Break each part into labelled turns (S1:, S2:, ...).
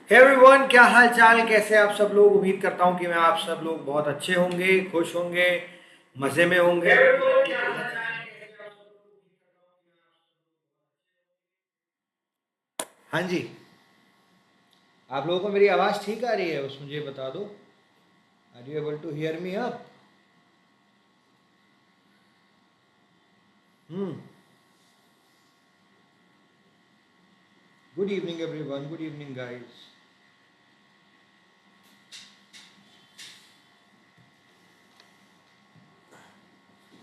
S1: Hey everyone, क्या हाल चाल, कैसे आप सब लोग। उम्मीद करता हूँ कि मैं आप सब लोग बहुत अच्छे होंगे, खुश होंगे, मज़े में होंगे। हाँ जी। आप लोगों को मेरी आवाज़ ठीक आ रही है? बस मुझे बता दो। Are you able to hear me up? Hmm. Good evening everyone, good evening guys.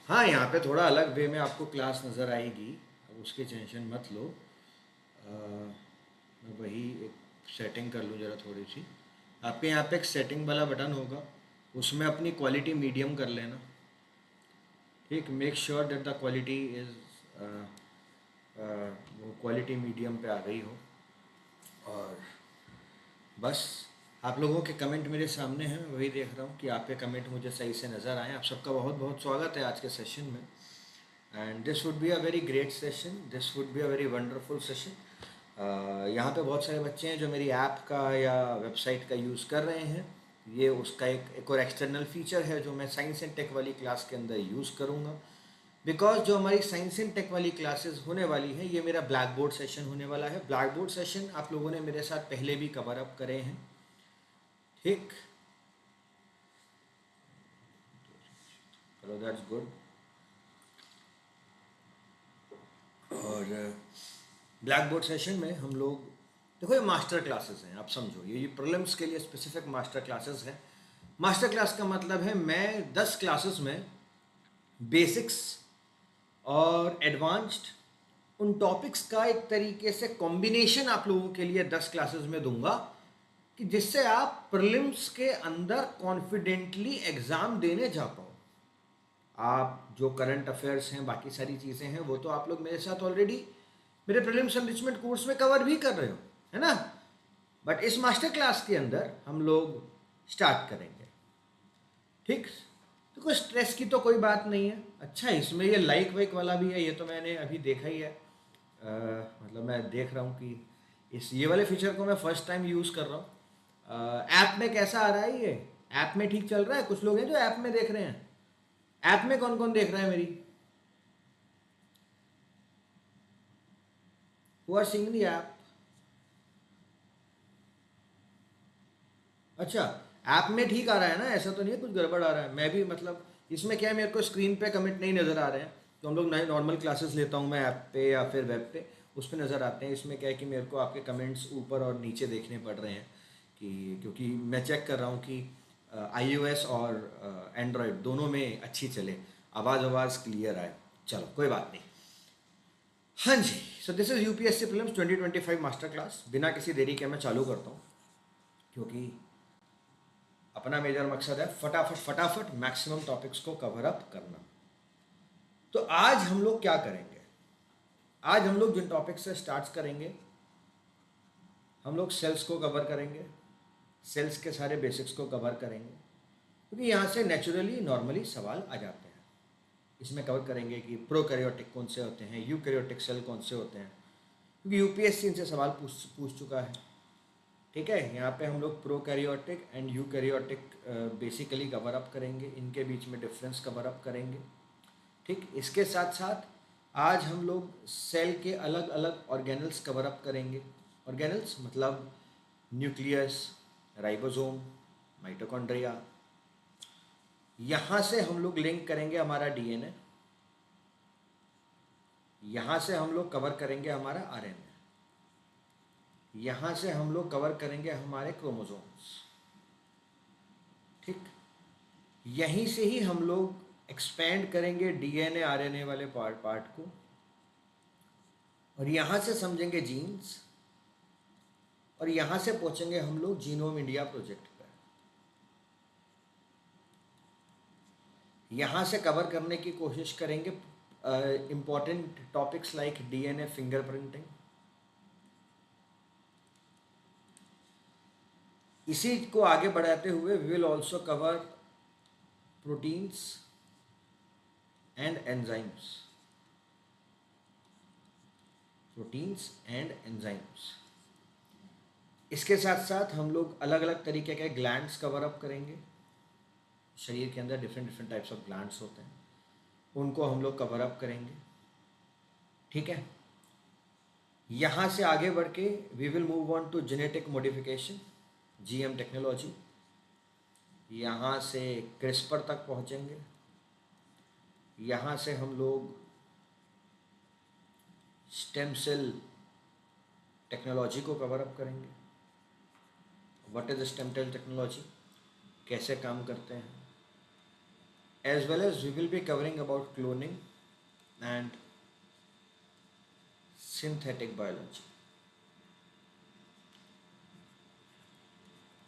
S1: हाँ, यहाँ पे थोड़ा अलग वे में आपको क्लास नज़र आएगी। अब उसकी टेंशन मत लो। मैं वही एक सेटिंग कर लूँ ज़रा थोड़ी सी। आपके यहाँ पे एक सेटिंग वाला बटन होगा, उसमें अपनी क्वालिटी मीडियम कर लेना। ठीक, make sure that the quality is वो क्वालिटी मीडियम पे आ गई हो। और बस, आप लोगों के कमेंट मेरे सामने हैं, मैं वही देख रहा हूँ कि आपके कमेंट मुझे सही से नज़र आए। आप सबका बहुत बहुत स्वागत है आज के सेशन में। And this would be a very great session, this would be a very wonderful session. यहाँ पे बहुत सारे बच्चे हैं जो मेरी ऐप का या वेबसाइट का यूज़ कर रहे हैं। ये उसका एक और एक्सटर्नल फीचर है जो मैं साइंस एंड टेक वाली क्लास के अंदर यूज़ करूँगा। बिकॉज जो हमारी साइंस एंड टेक वाली क्लासेस होने वाली हैं, ये मेरा ब्लैक बोर्ड सेशन होने वाला है। ब्लैक बोर्ड सेशन आप लोगों ने मेरे साथ पहले भी कवर अप करे हैं। ठीक, चलो दैट्स गुड। और ब्लैक बोर्ड सेशन में हम लोग, देखो ये मास्टर क्लासेस हैं, आप समझो ये प्रीलिम्स के लिए स्पेसिफिक मास्टर क्लासेस हैं। मास्टर क्लास का मतलब है मैं 10 क्लासेस में बेसिक्स और एडवांस्ड उन टॉपिक्स का एक तरीके से कॉम्बिनेशन आप लोगों के लिए 10 क्लासेस में दूंगा, कि जिससे आप प्रीलिम्स के अंदर कॉन्फिडेंटली एग्ज़ाम देने जा पाओ। आप जो करंट अफेयर्स हैं, बाकी सारी चीज़ें हैं, वो तो आप लोग मेरे साथ ऑलरेडी मेरे प्रीलिम्स एनरिचमेंट कोर्स में कवर भी कर रहे हो, है ना। बट इस मास्टर क्लास के अंदर हम लोग स्टार्ट करेंगे। ठीक, तो कोई स्ट्रेस की तो कोई बात नहीं है। अच्छा, इसमें ये लाइक वाइक वाला भी है, ये तो मैंने अभी देखा ही है। मतलब मैं देख रहा हूँ कि इस ये वाले फीचर को मैं फर्स्ट टाइम यूज़ कर रहा हूँ। ऐप में कैसा आ रहा है ये? ऐप में ठीक चल रहा है? कुछ लोग हैं जो ऐप में देख रहे हैं। ऐप में कौन कौन देख रहा है मेरी? Who are seeing the app? अच्छा, ऐप में ठीक आ रहा है ना? ऐसा तो नहीं है कुछ गड़बड़ आ रहा है? मैं भी मतलब इसमें क्या है, मेरे को स्क्रीन पे कमेंट नहीं नज़र आ रहे हैं। तो हम लोग नए नॉर्मल क्लासेस लेता हूँ मैं ऐप पे या फिर वेब पे, उस पर नज़र आते हैं। इसमें क्या है कि मेरे को आपके कमेंट्स ऊपर और नीचे देखने पड़ रहे हैं, कि क्योंकि मैं चेक कर रहा हूँ कि iOS और एंड्रॉयड दोनों में अच्छी चले, आवाज़ आवाज़ क्लियर आए। चलो कोई बात नहीं। हाँ जी। So this is UPSC prelims 2025 master class. बिना किसी देरी के मैं चालू करता हूँ, क्योंकि अपना मेजर मकसद है फटाफट फटाफट मैक्सिमम टॉपिक्स को कवर अप करना। तो आज हम लोग क्या करेंगे? आज हम लोग जिन टॉपिक से स्टार्ट करेंगे, हम लोग सेल्स को कवर करेंगे। सेल्स के सारे बेसिक्स को कवर करेंगे, क्योंकि यहाँ से नेचुरली नॉर्मली सवाल आ जाते हैं। इसमें कवर करेंगे कि प्रोकैरियोटिक कौन से होते हैं, यूकैरियोटिक सेल कौन से होते हैं, क्योंकि यूपीएससी इनसे सवाल पूछ पूछ चुका है। ठीक है, यहाँ पे हम लोग prokaryotic and eukaryotic basically cover up करेंगे, इनके बीच में डिफरेंस कवर अप करेंगे। ठीक, इसके साथ साथ आज हम लोग सेल के अलग अलग ऑर्गेनल्स कवर अप करेंगे। ऑर्गेनल्स मतलब न्यूक्लियस, राइबोसोम, माइटोकॉन्ड्रिया। यहाँ से हम लोग लिंक करेंगे हमारा डीएनए, यहाँ से हम लोग कवर करेंगे हमारा आरएनए, यहाँ से हम लोग कवर करेंगे हमारे क्रोमोसोम्स। ठीक, यहीं से ही हम लोग एक्सपेंड करेंगे डीएनए आरएनए वाले पार्ट पार्ट को, और यहाँ से समझेंगे जीन्स, और यहाँ से पहुँचेंगे हम लोग जीनोम इंडिया प्रोजेक्ट पर। यहाँ से कवर करने की कोशिश करेंगे important topics like DNA fingerprinting. इसी को आगे बढ़ाते हुए we will also cover proteins and enzymes. Proteins and enzymes, इसके साथ साथ हम लोग अलग अलग तरीके के ग्लैंड्स कवर अप करेंगे। शरीर के अंदर different different types of glands होते हैं, उनको हम लोग कवर अप करेंगे। ठीक है, यहाँ से आगे बढ़ के we will move on to genetic modification, GM technology. यहाँ से क्रिस्पर तक पहुँचेंगे। यहाँ से हम लोग स्टेम सेल टेक्नोलॉजी को कवर अप करेंगे। What is stem cell technology, कैसे काम करते हैं, as well as we will be covering about cloning and synthetic biology.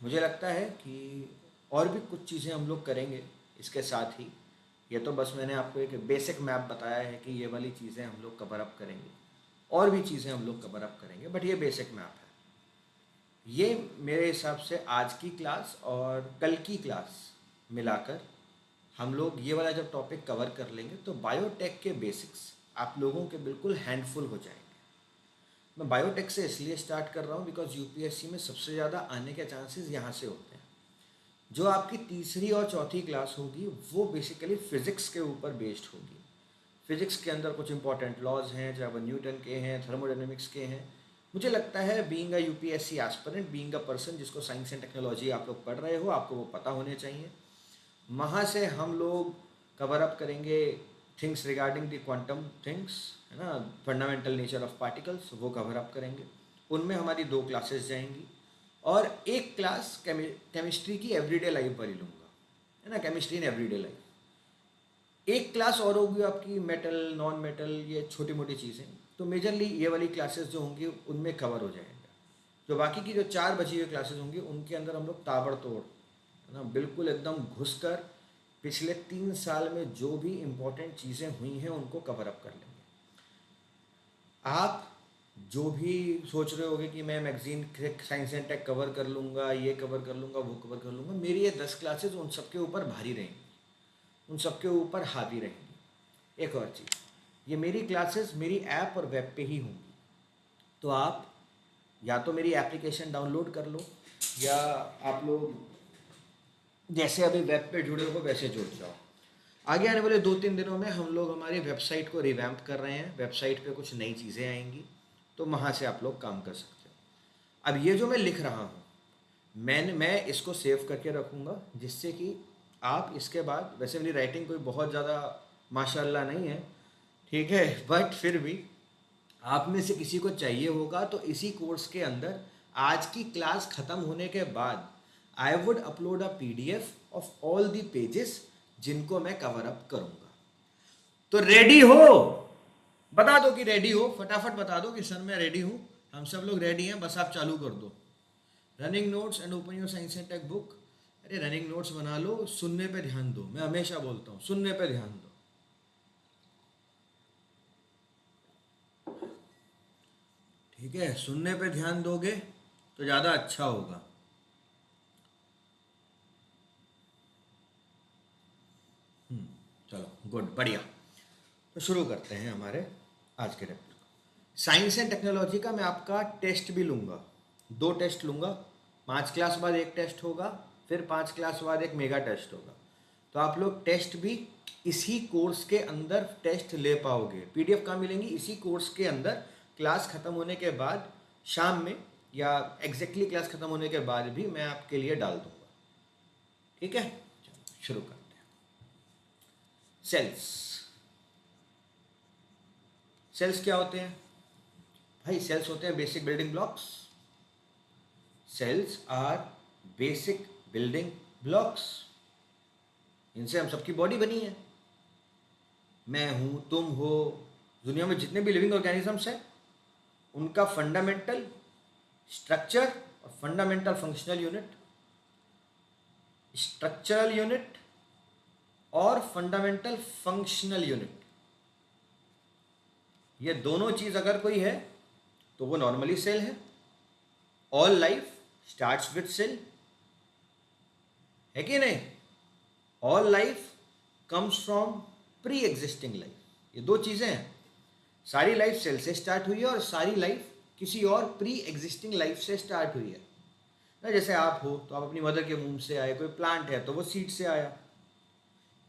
S1: मुझे लगता है कि और भी कुछ चीज़ें हम लोग करेंगे इसके साथ ही। ये तो बस मैंने आपको एक बेसिक मैप बताया है कि ये वाली चीज़ें हम लोग कवर अप करेंगे, और भी चीज़ें हम लोग कवर अप करेंगे, बट ये बेसिक मैप है। ये मेरे हिसाब से आज की क्लास और कल की क्लास मिलाकर हम लोग ये वाला जब टॉपिक कवर कर लेंगे तो बायोटेक के बेसिक्स आप लोगों के बिल्कुल हैंडफुल हो जाएंगे। मैं बायोटेक से इसलिए स्टार्ट कर रहा हूँ बिकॉज यूपीएससी में सबसे ज़्यादा आने के चांसेस यहाँ से होते हैं। जो आपकी तीसरी और चौथी क्लास होगी वो बेसिकली फ़िज़िक्स के ऊपर बेस्ड होगी। फ़िज़िक्स के अंदर कुछ इंपॉर्टेंट लॉज हैं, चाहे वो न्यूटन के हैं, थर्मोडायनेमिक्स के हैं। मुझे लगता है being a UPSC aspirant, being a person जिसको साइंस एंड टेक्नोलॉजी आप लोग पढ़ रहे हो, आपको वो पता होने चाहिए। वहाँ से हम लोग कवर अप करेंगे things regarding the quantum things, है ना, फंडामेंटल नेचर ऑफ पार्टिकल्स, वो कवर अप करेंगे। उनमें हमारी 2 क्लासेस जाएंगी और एक क्लास केमिस्ट्री की एवरीडे लाइफ वाली लूँगा, है ना, केमिस्ट्री इन एवरीडे लाइफ। एक क्लास और होगी आपकी मेटल, नॉन मेटल, ये छोटी मोटी चीज़ें। तो मेजरली ये वाली क्लासेस जो होंगी उनमें कवर हो जाएगा। जो बाकी की जो 4 बची हुई क्लासेस होंगी उनके अंदर हम लोग ताबड़तोड़, है ना, बिल्कुल एकदम घुस कर पिछले 3 साल में जो भी इम्पोर्टेंट चीज़ें हुई हैं उनको कवर अप कर लेंगे। आप जो भी सोच रहे होगे कि मैं magazine science and tech cover कर लूँगा, ये कवर कर लूँगा, वो कवर कर लूँगा, मेरी ये 10 क्लासेस उन सबके ऊपर भारी रहेंगी, उन सबके ऊपर हावी रहेंगी। एक और चीज़, ये मेरी क्लासेस मेरी ऐप और वेब पे ही होंगी। तो आप या तो मेरी एप्लीकेशन डाउनलोड कर लो, या आप लोग जैसे अभी वेब पे जुड़े हो वैसे जुड़ जाओ। आगे आने वाले 2-3 दिनों में हम लोग हमारी वेबसाइट को रिवैम्प कर रहे हैं। वेबसाइट पे कुछ नई चीज़ें आएंगी, तो वहाँ से आप लोग काम कर सकते हो। अब ये जो मैं लिख रहा हूँ मैं इसको सेव करके रखूँगा, जिससे कि आप इसके बाद, वैसे मेरी राइटिंग कोई बहुत ज़्यादा माशाल्लाह नहीं है, ठीक है, बट फिर भी आप में से किसी को चाहिए होगा तो इसी कोर्स के अंदर आज की क्लास ख़त्म होने के बाद I would upload a PDF of all the pages जिनको मैं कवर अप करूँगा। तो रेडी हो? बता दो कि रेडी हो, फटाफट बता दो कि सर मैं रेडी हूँ। हम सब लोग रेडी हैं, बस आप चालू कर दो। Running notes and open your science and tech book. अरे रनिंग नोट्स बना लो, सुनने पे ध्यान दो। मैं हमेशा बोलता हूँ सुनने पे ध्यान दो। ठीक है, सुनने पे ध्यान दोगे तो ज़्यादा अच्छा होगा। चलो गुड, बढ़िया। तो शुरू करते हैं हमारे आज के रेप्ट। साइंस एंड टेक्नोलॉजी का मैं आपका टेस्ट भी लूँगा, 2 टेस्ट लूँगा। 5 क्लास बाद एक टेस्ट होगा, फिर 5 क्लास बाद एक मेगा टेस्ट होगा। तो आप लोग टेस्ट भी इसी कोर्स के अंदर टेस्ट ले पाओगे। PDF कहाँ मिलेंगी? इसी कोर्स के अंदर क्लास ख़त्म होने के बाद शाम में, या एग्जैक्टली क्लास ख़त्म होने के बाद भी मैं आपके लिए डाल दूँगा। ठीक है, चलो शुरू करते हैं। सेल्स क्या होते हैं भाई? सेल्स होते हैं basic building blocks. Cells are basic building blocks. इनसे हम सबकी बॉडी बनी है। मैं हूँ, तुम हो, दुनिया में जितने भी लिविंग ऑर्गेनिजम्स हैं उनका फंडामेंटल स्ट्रक्चर और fundamental functional unit, structural unit और फंडामेंटल फंक्शनल यूनिट, ये दोनों चीज अगर कोई है तो वो नॉर्मली सेल है। All life starts with cell, है कि नहीं? All life comes from pre existing life. ये 2 चीजें हैं। सारी लाइफ सेल से स्टार्ट हुई है और सारी लाइफ किसी और प्री एग्जिस्टिंग लाइफ से स्टार्ट हुई है। ना, जैसे आप हो तो आप अपनी मदर के वूम से आए, कोई प्लांट है तो वो सीड से आया।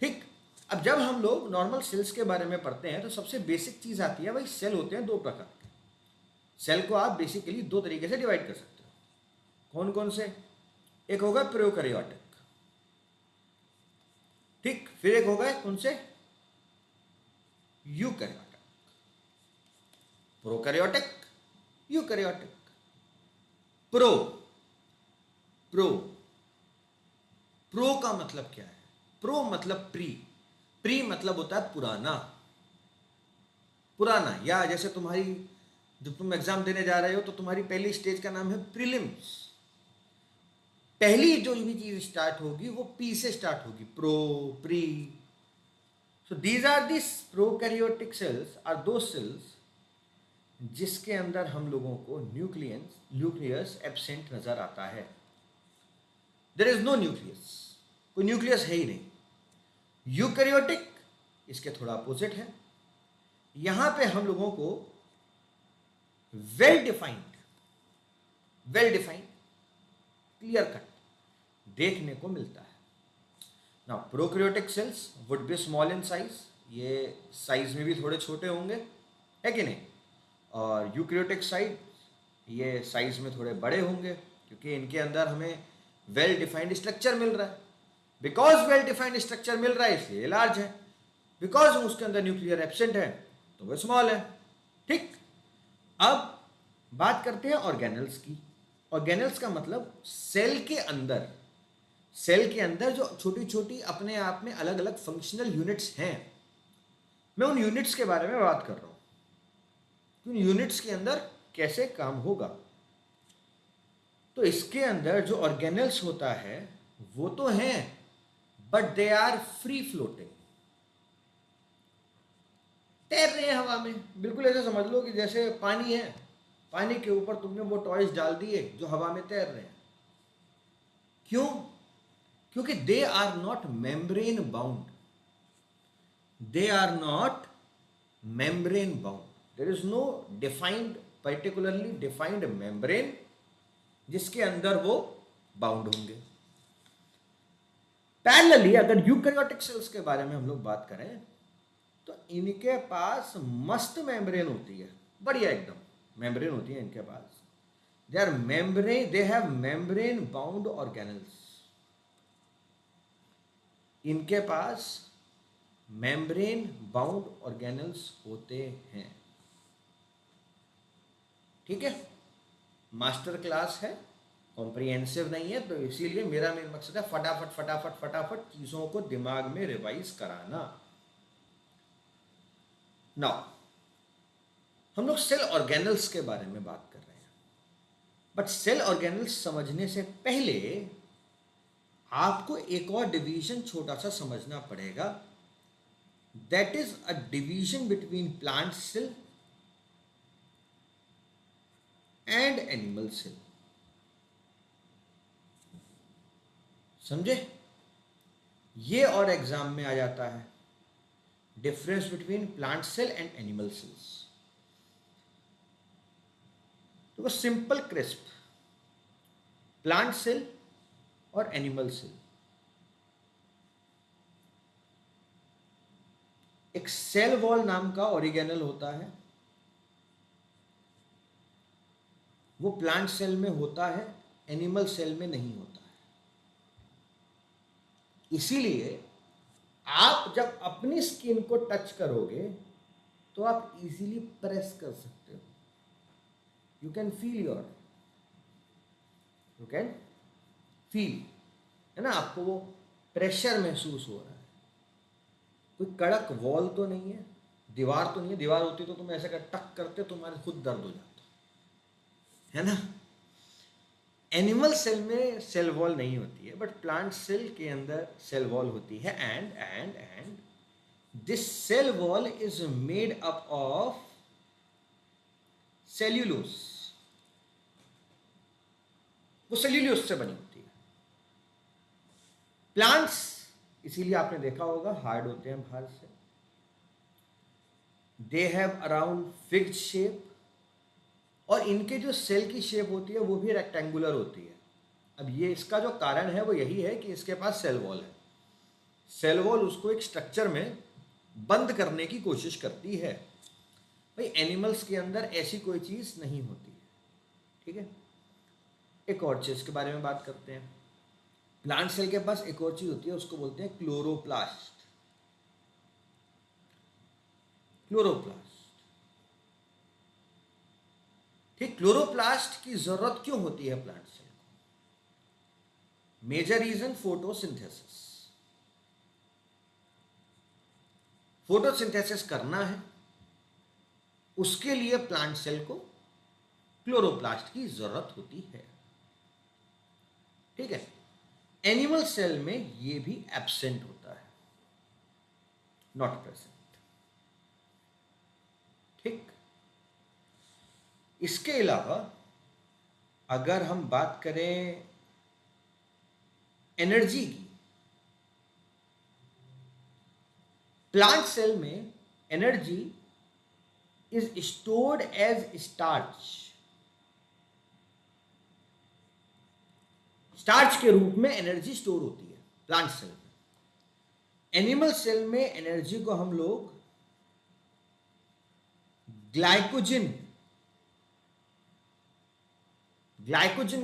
S1: ठीक। अब जब हम लोग नॉर्मल सेल्स के बारे में पढ़ते हैं तो सबसे बेसिक चीज़ आती है भाई, सेल होते हैं दो प्रकार के। सेल को आप बेसिकली दो तरीके से डिवाइड कर सकते हो। कौन कौन से? एक होगा प्रोकैरियोटिक, ठीक, फिर एक होगा कौन से? Eukaryotic. Prokaryotic, eukaryotic. Pro pro pro का मतलब क्या है? प्रो मतलब प्री। प्री मतलब होता है पुराना, पुराना। या जैसे तुम्हारी, जब तुम एग्जाम देने जा रहे हो तो तुम्हारी पहली स्टेज का नाम है प्रीलिम्स। पहली जो भी चीज स्टार्ट होगी वो पी से स्टार्ट होगी, pro, pre. So these are this prokaryotic cells are दो सेल्स जिसके अंदर हम लोगों को न्यूक्लियस एब्सेंट नजर आता है। देयर इज नो न्यूक्लियस, कोई न्यूक्लियस है ही नहीं। यूकैरियोटिक इसके थोड़ा अपोजिट है। यहां पे हम लोगों को वेल डिफाइंड, क्लियर कट देखने को मिलता है। ना, prokaryotic cells would be small in size, ये साइज में भी थोड़े छोटे होंगे, है कि नहीं? और यूकैरियोटिक साइड, ये साइज में थोड़े बड़े होंगे, क्योंकि इनके अंदर हमें वेल डिफाइंड स्ट्रक्चर मिल रहा है। बिकॉज वेल डिफाइंड स्ट्रक्चर मिल रहा है इसलिए लार्ज है, बिकॉज उसके अंदर न्यूक्लियर एब्सेंट है तो वह स्मॉल है। ठीक। अब बात करते हैं ऑर्गेनल्स की। ऑर्गेनल्स का मतलब सेल के अंदर, जो छोटी छोटी अपने आप में अलग अलग फंक्शनल यूनिट्स हैं, मैं उन यूनिट्स के बारे में बात कर रहा हूं। उन यूनिट्स के अंदर कैसे काम होगा। तो इसके अंदर जो ऑर्गेनल्स होता है वो तो हैं, but they are free floating, तैर रहे हैं हवा में। बिल्कुल ऐसे समझ लो कि जैसे पानी है, पानी के ऊपर तुमने वो टॉयज डाल दिए जो हवा में तैर रहे हैं। क्यों? क्योंकि they are not membrane bound, they are not membrane bound. There is no defined, particularly defined membrane जिसके अंदर वो बाउंड होंगे। पैरेलली अगर यूकैरियोटिक सेल्स के बारे में हम लोग बात करें तो इनके पास मस्त मेम्ब्रेन होती है, बढ़िया एकदम मेम्ब्रेन होती है इनके पास। They have membrane bound organelles. इनके पास मेम्ब्रेन बाउंड ऑर्गेनल्स होते हैं। ठीक है, मास्टर क्लास है, कॉम्प्रिहेंसिव नहीं है, तो इसीलिए मेरा मेन मकसद है फटाफट फटाफट फटाफट चीजों को दिमाग में रिवाइज कराना। नाउ हम लोग सेल ऑर्गेनल्स के बारे में बात कर रहे हैं, बट सेल ऑर्गेनल्स समझने से पहले आपको एक और डिवीजन छोटा सा समझना पड़ेगा। That is a division between plant cell and animal cell. समझे? ये और एग्जाम में आ जाता है, difference between plant cell and animal cells. तो सिंपल क्रिस्प, प्लांट सेल और एनिमल सेल, एक सेल वॉल नाम का ऑर्गेनल होता है, वो प्लांट सेल में होता है, एनिमल सेल में नहीं होता है। इसीलिए आप जब अपनी स्किन को टच करोगे तो आप इजीली प्रेस कर सकते हो। यू कैन फील, है ना, आपको वो प्रेशर महसूस हो रहा है। कोई कड़क वॉल तो नहीं है, दीवार तो नहीं है, दीवार होती तो तुम ऐसे कर टक करते तुम्हारे खुद दर्द हो जाता, है ना। एनिमल सेल में सेल वॉल नहीं होती है, बट प्लांट सेल के अंदर सेल वॉल होती है। And this cell wall is made up of cellulose, वो सेल्यूलोस से बनी होती है। प्लांट्स, इसीलिए आपने देखा होगा हार्ड होते हैं बाहर से। They have around fixed shape, और इनके जो सेल की शेप होती है वो भी रेक्टेंगुलर होती है। अब ये इसका जो कारण है वो यही है कि इसके पास सेल वॉल है। सेल वॉल उसको एक स्ट्रक्चर में बंद करने की कोशिश करती है। भाई एनिमल्स के अंदर ऐसी कोई चीज़ नहीं होती है, ठीक है। एक और चीज़ के बारे में बात करते हैं। प्लांट सेल के पास एक और चीज़ होती है, उसको बोलते हैं क्लोरोप्लास्ट। क्लोरोप्लास्ट, ठीक। क्लोरोप्लास्ट की जरूरत क्यों होती है प्लांट सेल को? Major reason photosynthesis. फोटोसिंथेसिस करना है, उसके लिए प्लांट सेल को क्लोरोप्लास्ट की जरूरत होती है, ठीक है। एनिमल सेल में ये भी एब्सेंट होता है, नॉट प्रेजेंट, ठीक। इसके अलावा अगर हम बात करें एनर्जी की, प्लांट सेल में energy is stored as starch, starch के रूप में एनर्जी स्टोर होती है प्लांट सेल में। एनिमल सेल में एनर्जी को हम लोग ग्लाइकोजन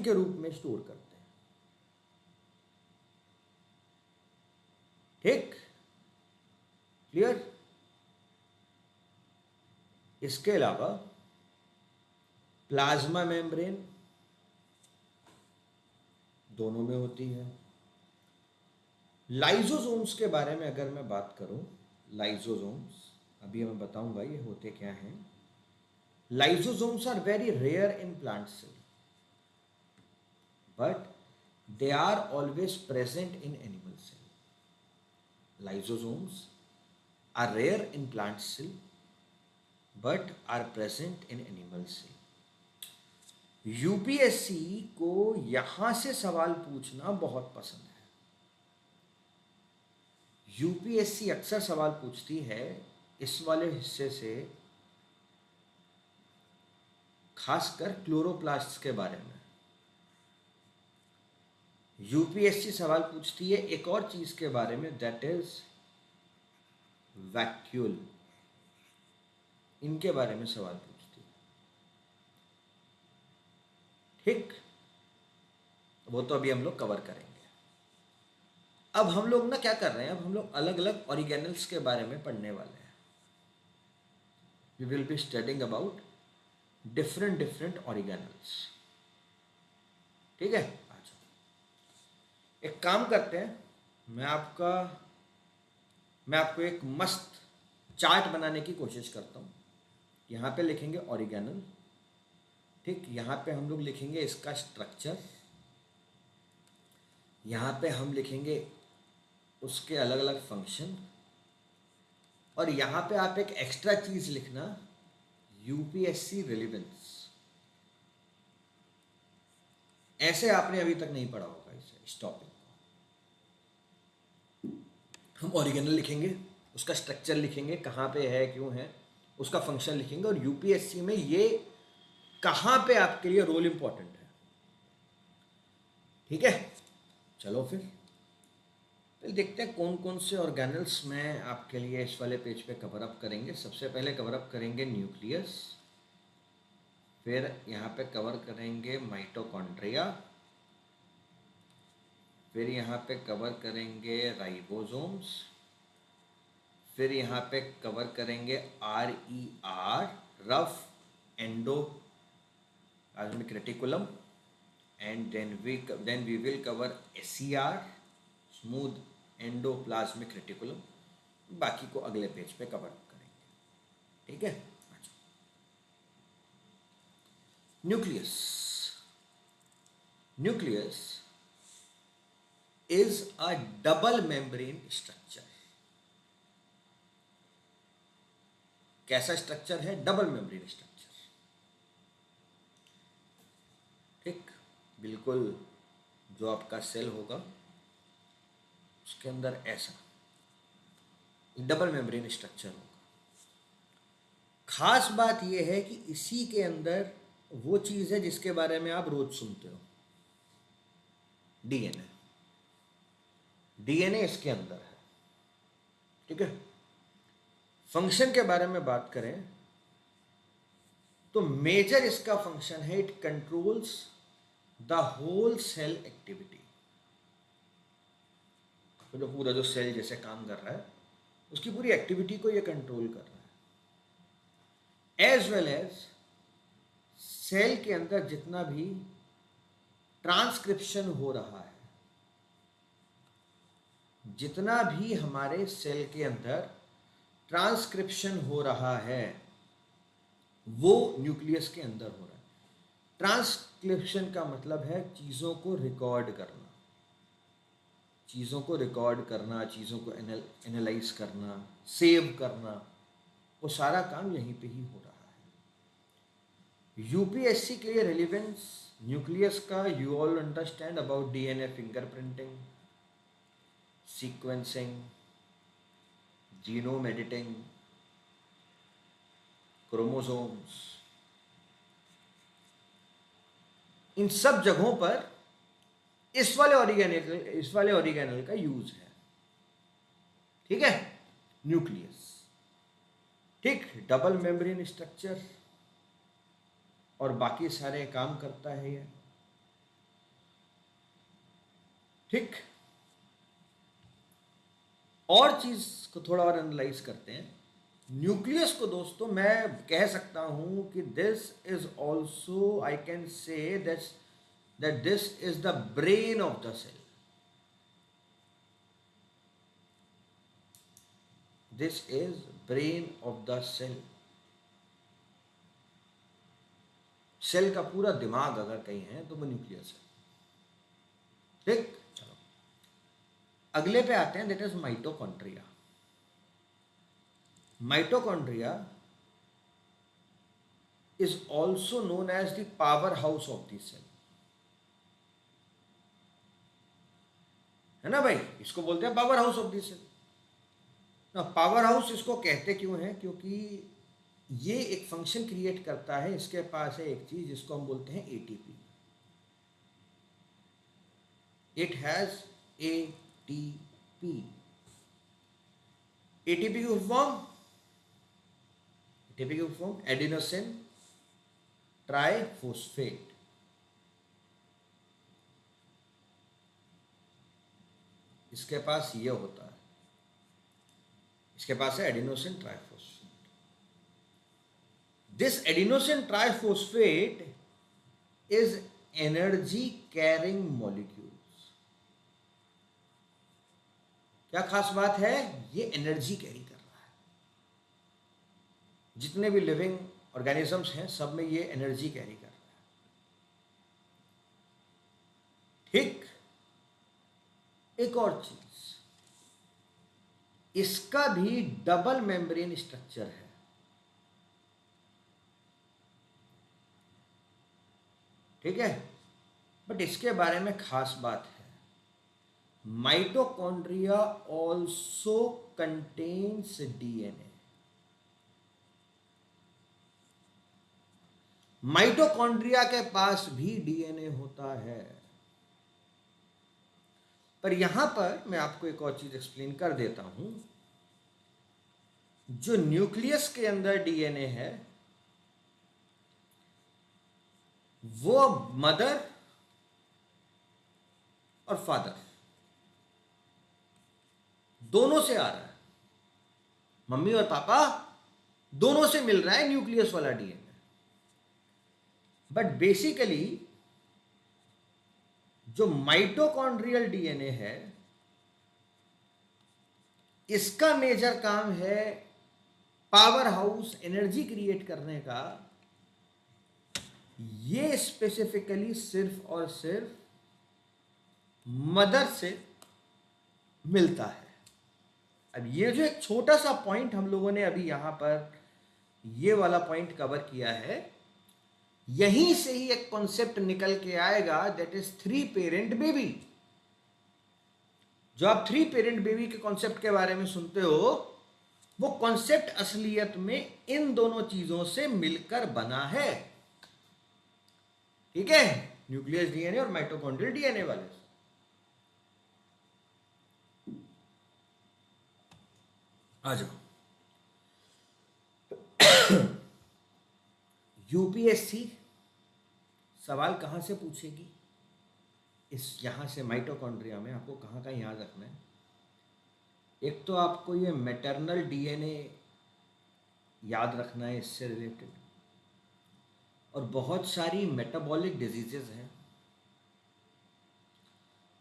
S1: के रूप में स्टोर करते हैं, ठीक, क्लियर। इसके अलावा प्लाज्मा मेम्ब्रेन दोनों में होती है। लाइसोसोम्स के बारे में अगर मैं बात करूं, लाइसोसोम्स अभी मैं बताऊंगा ये होते क्या हैं। Lysosomes are very rare in plant cell, but they are always present in animal cell. Lysosomes are rare in plant cell but are present in animal cell. UPSC को यहां से सवाल पूछना बहुत पसंद है। यूपीएससी अक्सर सवाल पूछती है इस वाले हिस्से से, खासकर क्लोरोप्लास्ट्स के बारे में। यूपीएससी सवाल पूछती है एक और चीज के बारे में, दैट इज वैक्यूल। इनके बारे में सवाल पूछती है, ठीक। वो तो अभी हम लोग कवर करेंगे। अब हम लोग ना क्या कर रहे हैं, अब हम लोग अलग अलग ऑर्गेनल्स के बारे में पढ़ने वाले हैं। We will be studying about different organelles, ठीक है। एक काम करते हैं, मैं आपको एक मस्त चार्ट बनाने की कोशिश करता हूँ। यहाँ पे लिखेंगे ऑर्गेनल, ठीक। यहाँ पे हम लोग लिखेंगे इसका स्ट्रक्चर, यहाँ पे हम लिखेंगे उसके अलग अलग फंक्शन, और यहाँ पे आप एक एक्स्ट्रा चीज लिखना, यूपीएससी रिलेवेंस। ऐसे आपने अभी तक नहीं पढ़ा होगा इस टॉपिक को। हम ऑर्गेनल लिखेंगे, उसका स्ट्रक्चर लिखेंगे, कहाँ पे है, क्यों है, उसका फंक्शन लिखेंगे, और यूपीएससी में ये कहाँ पे आपके लिए रोल इंपॉर्टेंट है, ठीक है। चलो फिर देखते हैं कौन कौन से ऑर्गेनल्स में आपके लिए इस वाले पेज पे कवर अप करेंगे। सबसे पहले कवर अप करेंगे न्यूक्लियस, फिर यहाँ पे कवर करेंगे माइटोकॉन्ड्रिया, फिर यहाँ पे कवर करेंगे राइबोसोम्स, फिर यहाँ पे कवर करेंगे RER, rough endoplasmic reticulum, and then we will cover SER, smooth endoplasmic reticulum. बाकी को अगले पेज पे कवर करेंगे, ठीक है। Nucleus is a double membrane structure। कैसा स्ट्रक्चर है? डबल मेम्ब्रेन स्ट्रक्चर, ठीक। बिल्कुल जो आपका सेल होगा उसके अंदर ऐसा डबल मेम्ब्रेन स्ट्रक्चर होगा। खास बात यह है कि इसी के अंदर वो चीज़ है जिसके बारे में आप रोज सुनते हो, डीएनए, डीएनए इसके अंदर है, ठीक है। फंक्शन के बारे में बात करें तो मेजर इसका फंक्शन है, it controls the whole cell activity. तो जो पूरा जो सेल जैसे काम कर रहा है उसकी पूरी एक्टिविटी को ये कंट्रोल कर रहा है, एज वेल एज सेल के अंदर जितना भी ट्रांसक्रिप्शन हो रहा है, जितना भी हमारे सेल के अंदर ट्रांसक्रिप्शन हो रहा है वो न्यूक्लियस के अंदर हो रहा है। ट्रांसक्रिप्शन का मतलब है चीज़ों को रिकॉर्ड करना, चीज़ों को रिकॉर्ड करना, चीज़ों को एनालाइज करना, सेव करना, वो सारा काम यहीं पे ही हो रहा है। यूपीएससी के लिए रेलिवेंस न्यूक्लियस का, you all understand about DNA fingerprinting, sequencing, genome editing, chromosomes, इन सब जगहों पर इस वाले ऑर्गेनेल का यूज है, ठीक है। न्यूक्लियस, ठीक, डबल मेम्ब्रेन स्ट्रक्चर और बाकी सारे काम करता है ये, ठीक। और चीज को थोड़ा और एनालाइज करते हैं। न्यूक्लियस को दोस्तों मैं कह सकता हूं कि this is also, I can say that this is the brain of the cell. This is brain of the cell. Cell का पूरा दिमाग अगर कहीं है तो वो न्यूक्लियस है, ठीक। चलो अगले पे आते हैं, that is mitochondria. Mitochondria is also known as the powerhouse of the cell, है ना भाई, इसको बोलते हैं power house of the cell ना। पावर हाउस इसको कहते क्यों है? क्योंकि ये एक फंक्शन क्रिएट करता है, इसके पास है एक चीज जिसको हम बोलते हैं ATP. It has ATP. ATP की फॉर्म, एटीपी की फॉर्म एडिनोसिन ट्राइफॉस्फेट। इसके पास ये होता है, इसके पास है adenosine triphosphate. This adenosine triphosphate is energy carrying molecules. क्या खास बात है? ये एनर्जी कैरी कर रहा है। जितने भी लिविंग ऑर्गेनिजम्स हैं सब में ये एनर्जी कैरी कर रहा है, ठीक। एक और चीज, इसका भी डबल मेम्ब्रेन स्ट्रक्चर है, ठीक है। बट इसके बारे में खास बात है, mitochondria also contains DNA. Mitochondria के पास भी डीएनए होता है। पर यहां पर मैं आपको एक और चीज एक्सप्लेन कर देता हूं। जो न्यूक्लियस के अंदर डीएनए है वो मदर और फादर दोनों से आ रहा है, मम्मी और पापा दोनों से मिल रहा है न्यूक्लियस वाला डीएनए। बट बेसिकली जो माइटोकॉन्ड्रियल डीएनए है इसका मेजर काम है पावर हाउस, एनर्जी क्रिएट करने का। ये स्पेसिफिकली सिर्फ और सिर्फ मदर से मिलता है। अब ये जो एक छोटा सा पॉइंट हम लोगों ने अभी यहां पर ये वाला पॉइंट कवर किया है, यहीं से ही एक कॉन्सेप्ट निकल के आएगा, दैट इज 3 पेरेंट बेबी। जो आप 3 पेरेंट बेबी के कॉन्सेप्ट के बारे में सुनते हो वो कॉन्सेप्ट असलियत में इन दोनों चीजों से मिलकर बना है, ठीक है। न्यूक्लियस डीएनए और माइटोकॉन्ड्रियल डीएनए वाले। आ जाओ। यूपीएससी सवाल कहाँ से पूछेगी? इस यहाँ से माइटोकॉन्ड्रिया में आपको कहाँ का याद रखना है। एक तो आपको ये मैटरनल डीएनए याद रखना है इससे रिलेटेड, और बहुत सारी मेटाबॉलिक डिजीजेज हैं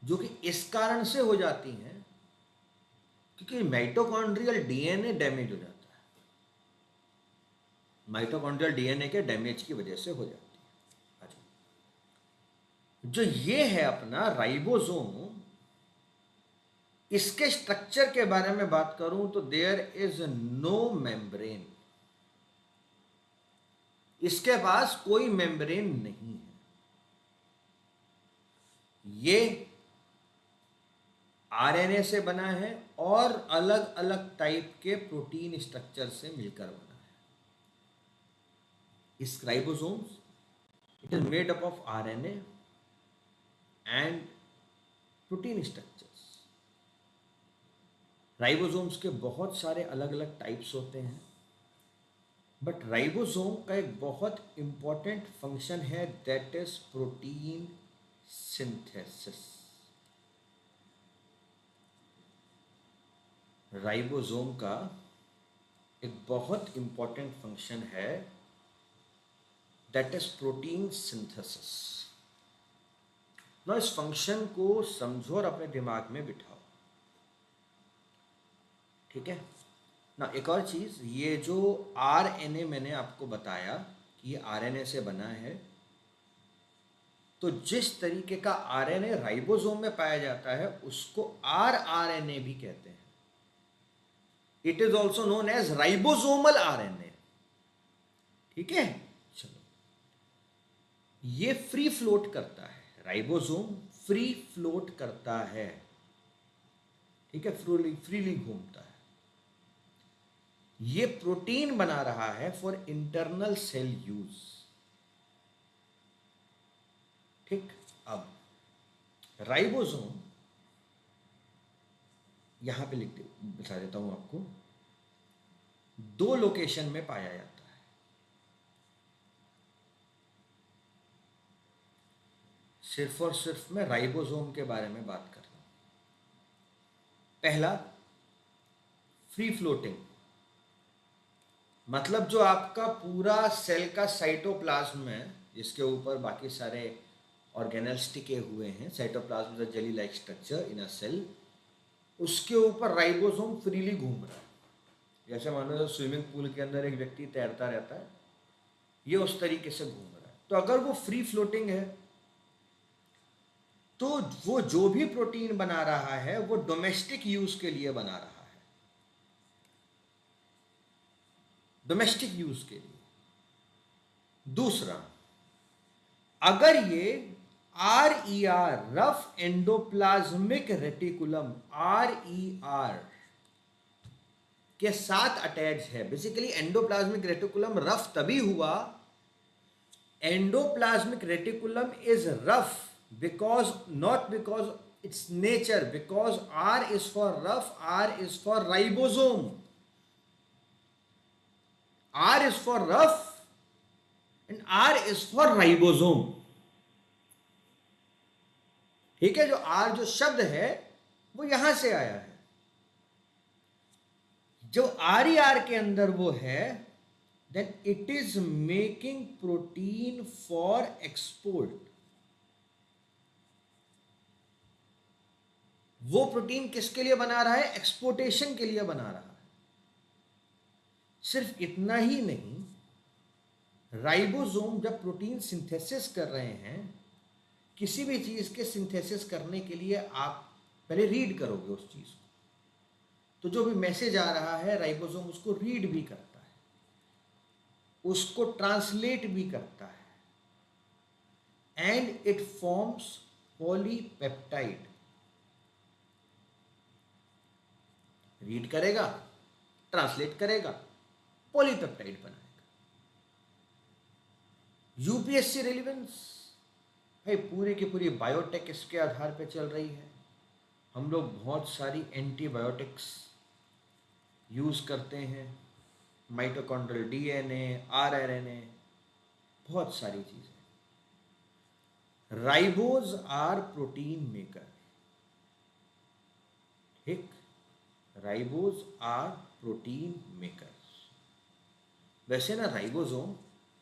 S1: जो कि इस कारण से हो जाती हैं क्योंकि माइटोकॉन्ड्रियल डीएनए डैमेज हो जाता है। माइटोकॉन्ड्रियल डीएनए के डैमेज की वजह से हो जाती है। अच्छा, जो ये है अपना राइबोसोम, इसके स्ट्रक्चर के बारे में बात करूं तो देयर इज नो मेम्ब्रेन, इसके पास कोई मेम्ब्रेन नहीं है। ये आरएनए से बना है और अलग अलग टाइप के प्रोटीन स्ट्रक्चर से मिलकर बना है। इस ribosomes, it is made up of RNA and protein structures. Ribosomes के बहुत सारे अलग अलग टाइप्स होते हैं, बट राइबोसोम का एक बहुत इंपॉर्टेंट फंक्शन है, that is protein synthesis. Ribosome का एक बहुत इंपॉर्टेंट फंक्शन है, दैट इज प्रोटीन सिंथेसिस। ना इस फंक्शन को समझो और अपने दिमाग में बिठाओ, ठीक है ना। एक और चीज़, ये जो आरएनए मैंने आपको बताया कि ये आरएनए से बना है, तो जिस तरीके का आरएनए राइबोसोम में पाया जाता है उसको आरआरएनए भी कहते हैं। It is also known as ribosomal RNA, ठीक है। चलो, ये फ्री फ्लोट करता है, राइबोसोम फ्री फ्लोट करता है, ठीक है, फ्रीली घूमता है। ये प्रोटीन बना रहा है फॉर इंटरनल सेल यूज, ठीक। अब राइबोसोम यहां पे बता देता हूं आपको, दो लोकेशन में पाया जाता है। सिर्फ और सिर्फ मैं राइबोसोम के बारे में बात कर रहा हूं। पहला, फ्री फ्लोटिंग, मतलब जो आपका पूरा सेल का साइटोप्लाज्म है, जिसके ऊपर बाकी सारे ऑर्गेनेल्स टिके हुए हैं, cytoplasm is jelly like structure in a cell, उसके ऊपर राइबोसोम फ्रीली घूम रहा है। जैसे मान लो स्विमिंग पूल के अंदर एक व्यक्ति तैरता रहता है, ये उस तरीके से घूम रहा है। तो अगर वो फ्री फ्लोटिंग है तो वो जो भी प्रोटीन बना रहा है वो डोमेस्टिक यूज के लिए बना रहा है, डोमेस्टिक यूज के लिए। दूसरा, अगर ये RER, rough endoplasmic reticulum, RER के साथ अटैच है, बेसिकली एंडोप्लाज्मिक रेटिकुलम रफ तभी हुआ, endoplasmic reticulum is rough because not because its nature, because R is for rough, R is for ribosome, R is for rough and R is for ribosome, ठीक है। जो R जो शब्द है वो यहां से आया है, जो RER के अंदर वो है, then it is making protein for export। वो प्रोटीन किसके लिए बना रहा है? एक्सपोर्टेशन के लिए बना रहा है। सिर्फ इतना ही नहीं, राइबोसोम जब प्रोटीन सिंथेसिस कर रहे हैं, किसी भी चीज के सिंथेसिस करने के लिए आप पहले रीड करोगे उस चीज को, तो जो भी मैसेज आ रहा है राइबोसोम उसको रीड भी करता है, उसको ट्रांसलेट भी करता है, and it forms polypeptide. Read करेगा, ट्रांसलेट करेगा, पॉलीपेप्टाइड बनाएगा। यूपीएससी रेलिवेंस भाई पूरी की पूरी बायोटेक इसके आधार पे चल रही है। हम लोग बहुत सारी एंटीबायोटिक्स यूज़ करते हैं, माइटोकॉन्ड्रियल डीएनए, आरएनए, बहुत सारी चीज़ें। राइबोज आर प्रोटीन मेकर, ठीक, राइबोज आर प्रोटीन मेकर। वैसे ना राइबोसोम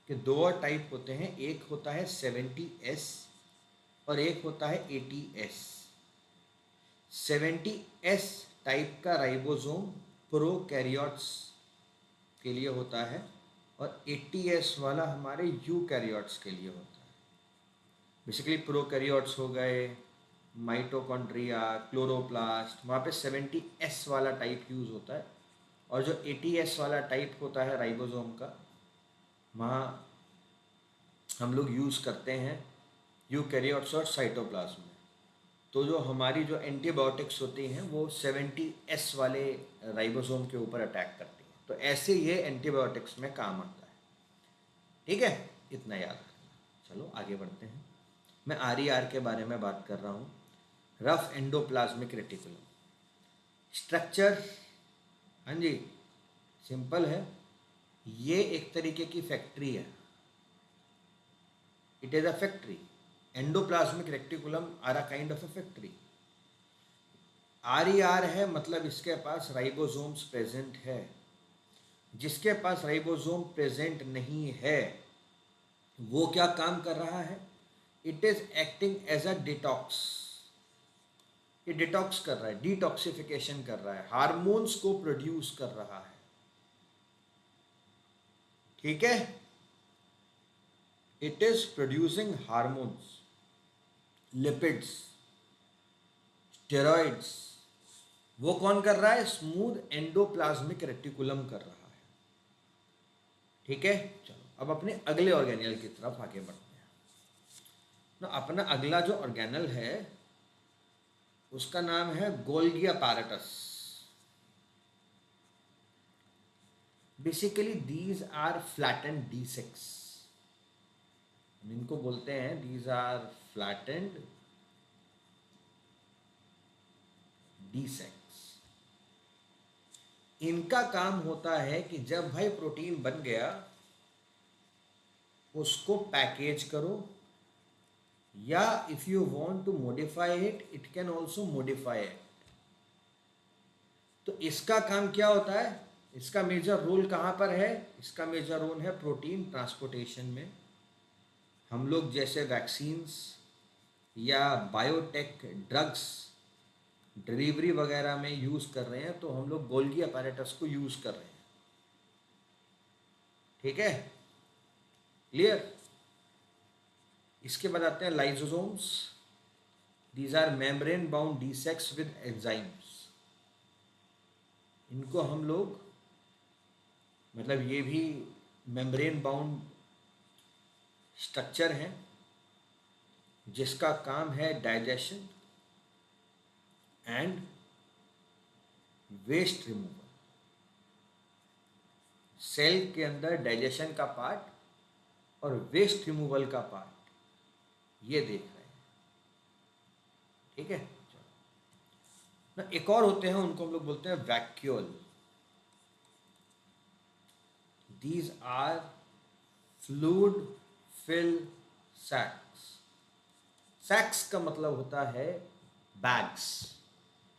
S1: के दो और टाइप होते हैं, एक होता है 70S और एक होता है 80S। 70S टाइप का राइबोसोम प्रोकैरियोट्स के लिए होता है और 80S वाला हमारे यूकैरियोट्स के लिए होता है। बेसिकली प्रोकैरियोट्स हो गए, माइटोकॉन्ड्रिया, क्लोरोप्लास्ट, वहाँ पे 70S वाला टाइप यूज़ होता है। और जो 80S वाला टाइप होता है राइबोसोम का, वहाँ हम लोग यूज़ करते हैं यूकैरियोट्स और साइटोप्लाज्म में। तो जो हमारी जो एंटीबायोटिक्स होती हैं वो 70S वाले राइबोसोम के ऊपर अटैक करती हैं। तो ऐसे ये एंटीबायोटिक्स में काम आता है। ठीक है, इतना याद रखना। चलो आगे बढ़ते हैं। मैं RER के बारे में बात कर रहा हूँ, रफ एंडोप्लाज्मिक रेटिकुलम। स्ट्रक्चर, हाँ जी, सिंपल है। ये एक तरीके की फैक्ट्री है, it is a factory. Endoplasmic reticulum are a kind of a factory. RER है मतलब इसके पास राइबोसोम्स प्रेजेंट है। जिसके पास राइबोसोम प्रेजेंट नहीं है वो क्या काम कर रहा है? It is acting as a detox. ये डिटॉक्स कर रहा है, डिटॉक्सिफिकेशन कर रहा है, हार्मोन्स को प्रोड्यूस कर रहा है। ठीक है, it is producing hormones, lipids, steroids. वो कौन कर रहा है? स्मूथ एंडोप्लाज्मिक रेटिकुलम कर रहा है। ठीक है, चलो अब अपने अगले ऑर्गेनल की तरफ आगे बढ़ते हैं ना। अपना अगला जो ऑर्गेनल है उसका नाम है Golgi apparatus. Basically these are flattened D6। इनको बोलते हैं दीज आर फ्लैटेंड D6। इनका काम होता है कि जब भाई प्रोटीन बन गया उसको पैकेज करो, या if you want to modify it, it can also modify it. तो इसका काम क्या होता है? इसका मेजर रोल कहाँ पर है? इसका मेजर रोल है प्रोटीन ट्रांसपोर्टेशन में। हम लोग जैसे वैक्सीन्स या बायोटेक ड्रग्स डिलीवरी वगैरह में यूज़ कर रहे हैं, तो हम लोग गोल्गी अपैरेटस को यूज़ कर रहे हैं। ठीक है, क्लियर? इसके बाद आते हैं lysosomes. These are membrane bound D6 with enzymes. इनको हम लोग, मतलब ये भी मेम्ब्रेन बाउंड स्ट्रक्चर है जिसका काम है digestion and waste removal. Cell के अंदर डाइजेशन का पार्ट और वेस्ट रिमूवल का पार्ट ये देख रहे हैं। ठीक है, चलो ना, एक और होते हैं, उनको हम लोग बोलते हैं vacuole. These are fluid fill sacs. Sacs का मतलब होता है बैग्स।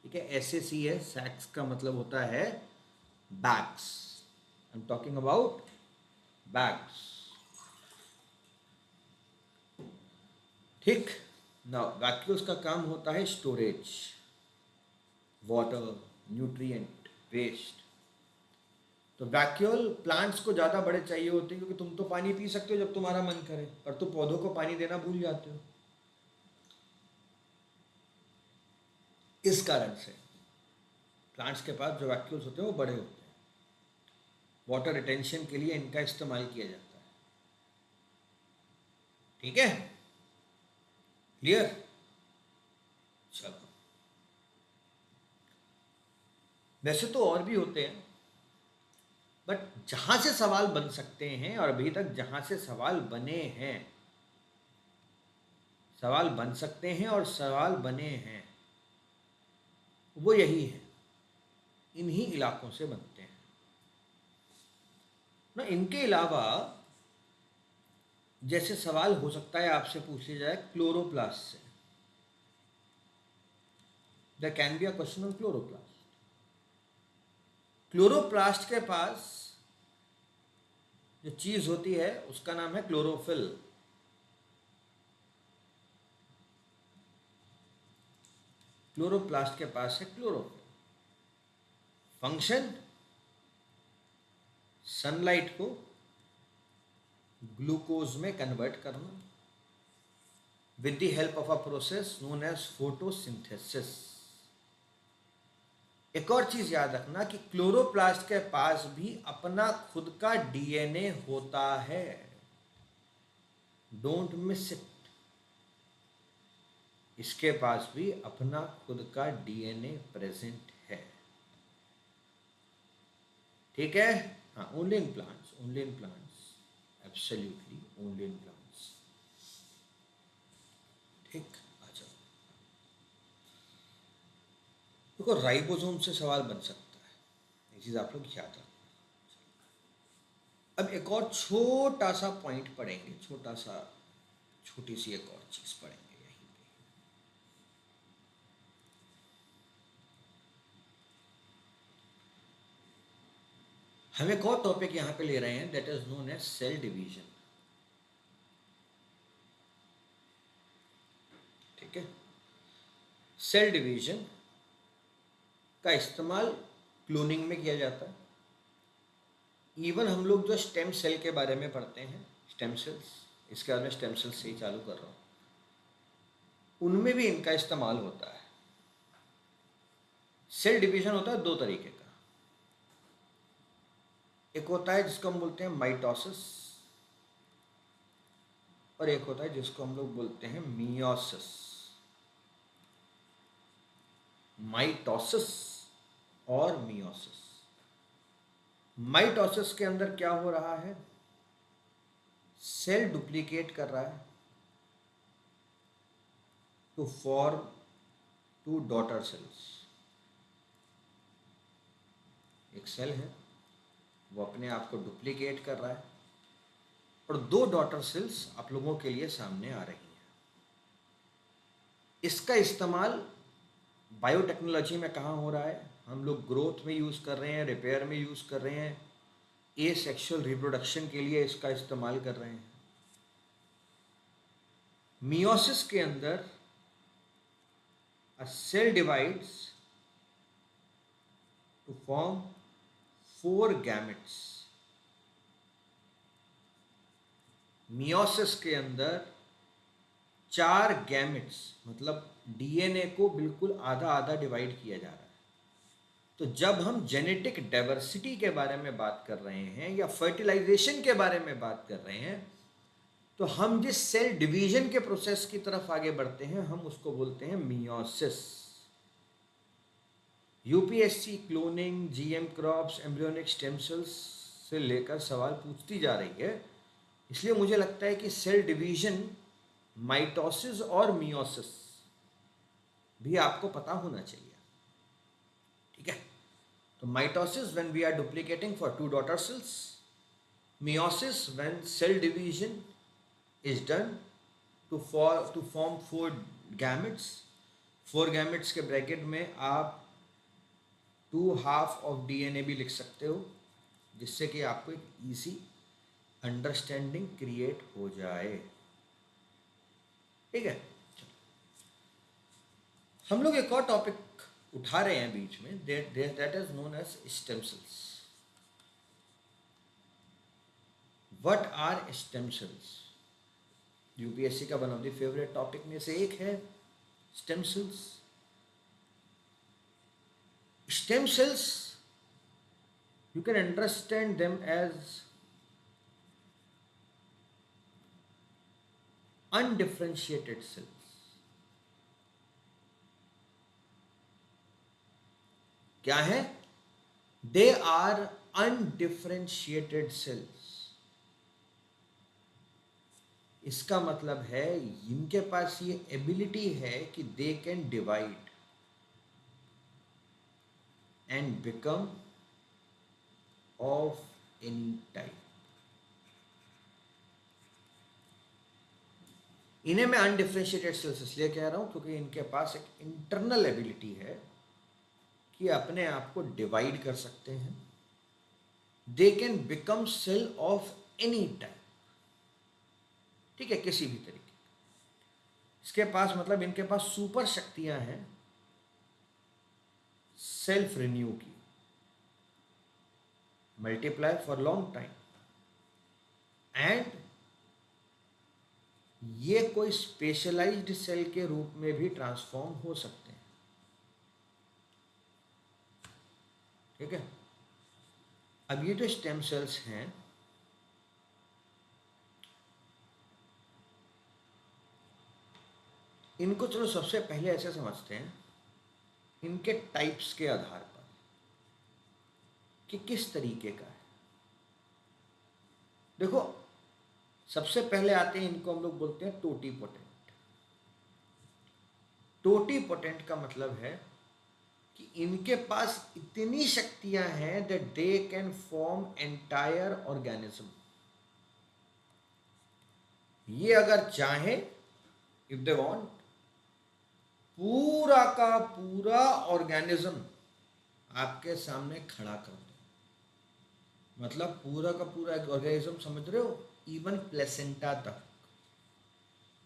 S1: ठीक है, SACS, सैक्स का मतलब होता है bags. I am talking about bags. ठीक ना, वैक्यूल्स का काम होता है स्टोरेज, वाटर, न्यूट्रिएंट, वेस्ट। तो वैक्यूल प्लांट्स को ज़्यादा बड़े चाहिए होते हैं, क्योंकि तुम तो पानी पी सकते हो जब तुम्हारा मन करे, पर तुम पौधों को पानी देना भूल जाते हो। इस कारण से प्लांट्स के पास जो वैक्यूल्स होते हैं वो बड़े होते हैं। वाटर रिटेंशन के लिए इनका इस्तेमाल किया जाता है। ठीक है, क्लियर? चलो, वैसे तो और भी होते हैं, बट जहां से सवाल बन सकते हैं और अभी तक जहां से सवाल बने हैं, सवाल बन सकते हैं और सवाल बने हैं, वो यही है। इन्हीं इलाकों से बनते हैं ना। इनके अलावा जैसे सवाल हो सकता है आपसे पूछ लिया जाए क्लोरोप्लास्ट से, there can be a question on chloroplast. Chloroplast के पास जो चीज होती है उसका नाम है क्लोरोफिल। क्लोरोप्लास्ट के पास है क्लोरोफिल। फंक्शन सनलाइट को ग्लूकोज में कन्वर्ट करना with the help of a process known as photosynthesis. एक और चीज याद रखना कि क्लोरोप्लास्ट के पास भी अपना खुद का डीएनए होता है, डोंट मिस इट। इसके पास भी अपना खुद का डीएनए प्रेजेंट है, ठीक है। हाँ, only in plants, only in plants, absolutely only in plants, ठीक। अच्छा, देखो राइबोसोम से सवाल बन सकता है, ये चीज आप लोग याद रखना। अब एक और छोटा सा पॉइंट पढ़ेंगे, छोटी सी एक और चीज पढ़ेंगे यहीं पे। हम एक और टॉपिक यहां पे ले रहे हैं, that is known as cell division, ठीक है। सेल डिवीजन का इस्तेमाल क्लोनिंग में किया जाता है। इवन हम लोग जो स्टेम सेल के बारे में पढ़ते हैं, स्टेम सेल्स, इसके बाद में स्टेम सेल्स से ही चालू कर रहा हूं, उनमें भी इनका इस्तेमाल होता है। सेल डिवीजन होता है दो तरीके का। एक होता है जिसको हम बोलते हैं माइटोसिस, और एक होता है जिसको हम लोग बोलते हैं मियोसिस। माइटोसिस और मियोसिस। माइटोसिस के अंदर क्या हो रहा है, सेल डुप्लीकेट कर रहा है to form two daughter cells. एक सेल है वो अपने आप को डुप्लीकेट कर रहा है और दो डॉटर सेल्स आप लोगों के लिए सामने आ रही हैं। इसका इस्तेमाल बायोटेक्नोलॉजी में कहाँ हो रहा है, हम लोग ग्रोथ में यूज़ कर रहे हैं, रिपेयर में यूज़ कर रहे हैं, ए सेक्सुअल रिप्रोडक्शन के लिए इसका इस्तेमाल कर रहे हैं। मियोसिस के अंदर a cell divides to form 4 gametes. Meiosis के अंदर 4 गैमेट्स, मतलब डीएनए को बिल्कुल आधा आधा डिवाइड किया जा रहा है। तो जब हम जेनेटिक डाइवर्सिटी के बारे में बात कर रहे हैं या फर्टिलाइजेशन के बारे में बात कर रहे हैं, तो हम जिस सेल डिवीजन के प्रोसेस की तरफ आगे बढ़ते हैं हम उसको बोलते हैं meiosis. UPSC cloning, GM crops, embryonic stem sales से लेकर सवाल पूछती जा रही है, इसलिए मुझे लगता है कि सेल डिवीजन, माइटोसिस और मियोसिस भी आपको पता होना चाहिए, ठीक है। तो mitosis when we are duplicating for 2 daughter cells, meiosis when cell division is done to form 4 gametes. 4 gametes के ब्रैकेट में आप 2 हाफ ऑफ डीएनए भी लिख सकते हो, जिससे कि आपको एक इजी अंडरस्टैंडिंग क्रिएट हो जाए, ठीक है। हम लोग एक और टॉपिक उठा रहे हैं बीच में, that is known as stem cells. What are stem cells? UPSC का one of the favourite topic में से एक है stem cells. Stem cells, you can understand them as undifferentiated cells। क्या है? They are undifferentiated cells। इसका मतलब है इनके पास ये एबिलिटी है कि they can divide and become of any type. इन्हें मैं अनडिफरेंशिएटेड सेल्स इसलिए कह रहा हूं क्योंकि इनके पास एक इंटरनल एबिलिटी है कि अपने आप को डिवाइड कर सकते हैं। They can become cell of any type, ठीक है, किसी भी तरीके। इसके पास मतलब इनके पास सुपर शक्तियां हैं सेल्फ रिन्यू की, multiply for long time, and ये कोई स्पेशलाइज्ड सेल के रूप में भी ट्रांसफॉर्म हो सकते हैं, ठीक है। अब ये जो स्टेम सेल्स हैं, इनको चलो सबसे पहले ऐसे समझते हैं इनके टाइप्स के आधार पर कि किस तरीके का है। देखो, सबसे पहले आते हैं, इनको हम लोग बोलते हैं टोटीपोटेंट। टोटीपोटेंट का मतलब है कि इनके पास इतनी शक्तियां हैं that they can form entire organism. ये अगर चाहे, इफ दे वांट, पूरा का पूरा ऑर्गेनिज्म आपके सामने खड़ा कर दो। मतलब पूरा का पूरा ऑर्गेनिज्म, समझ रहे हो, इवन प्लेसेंटा तक।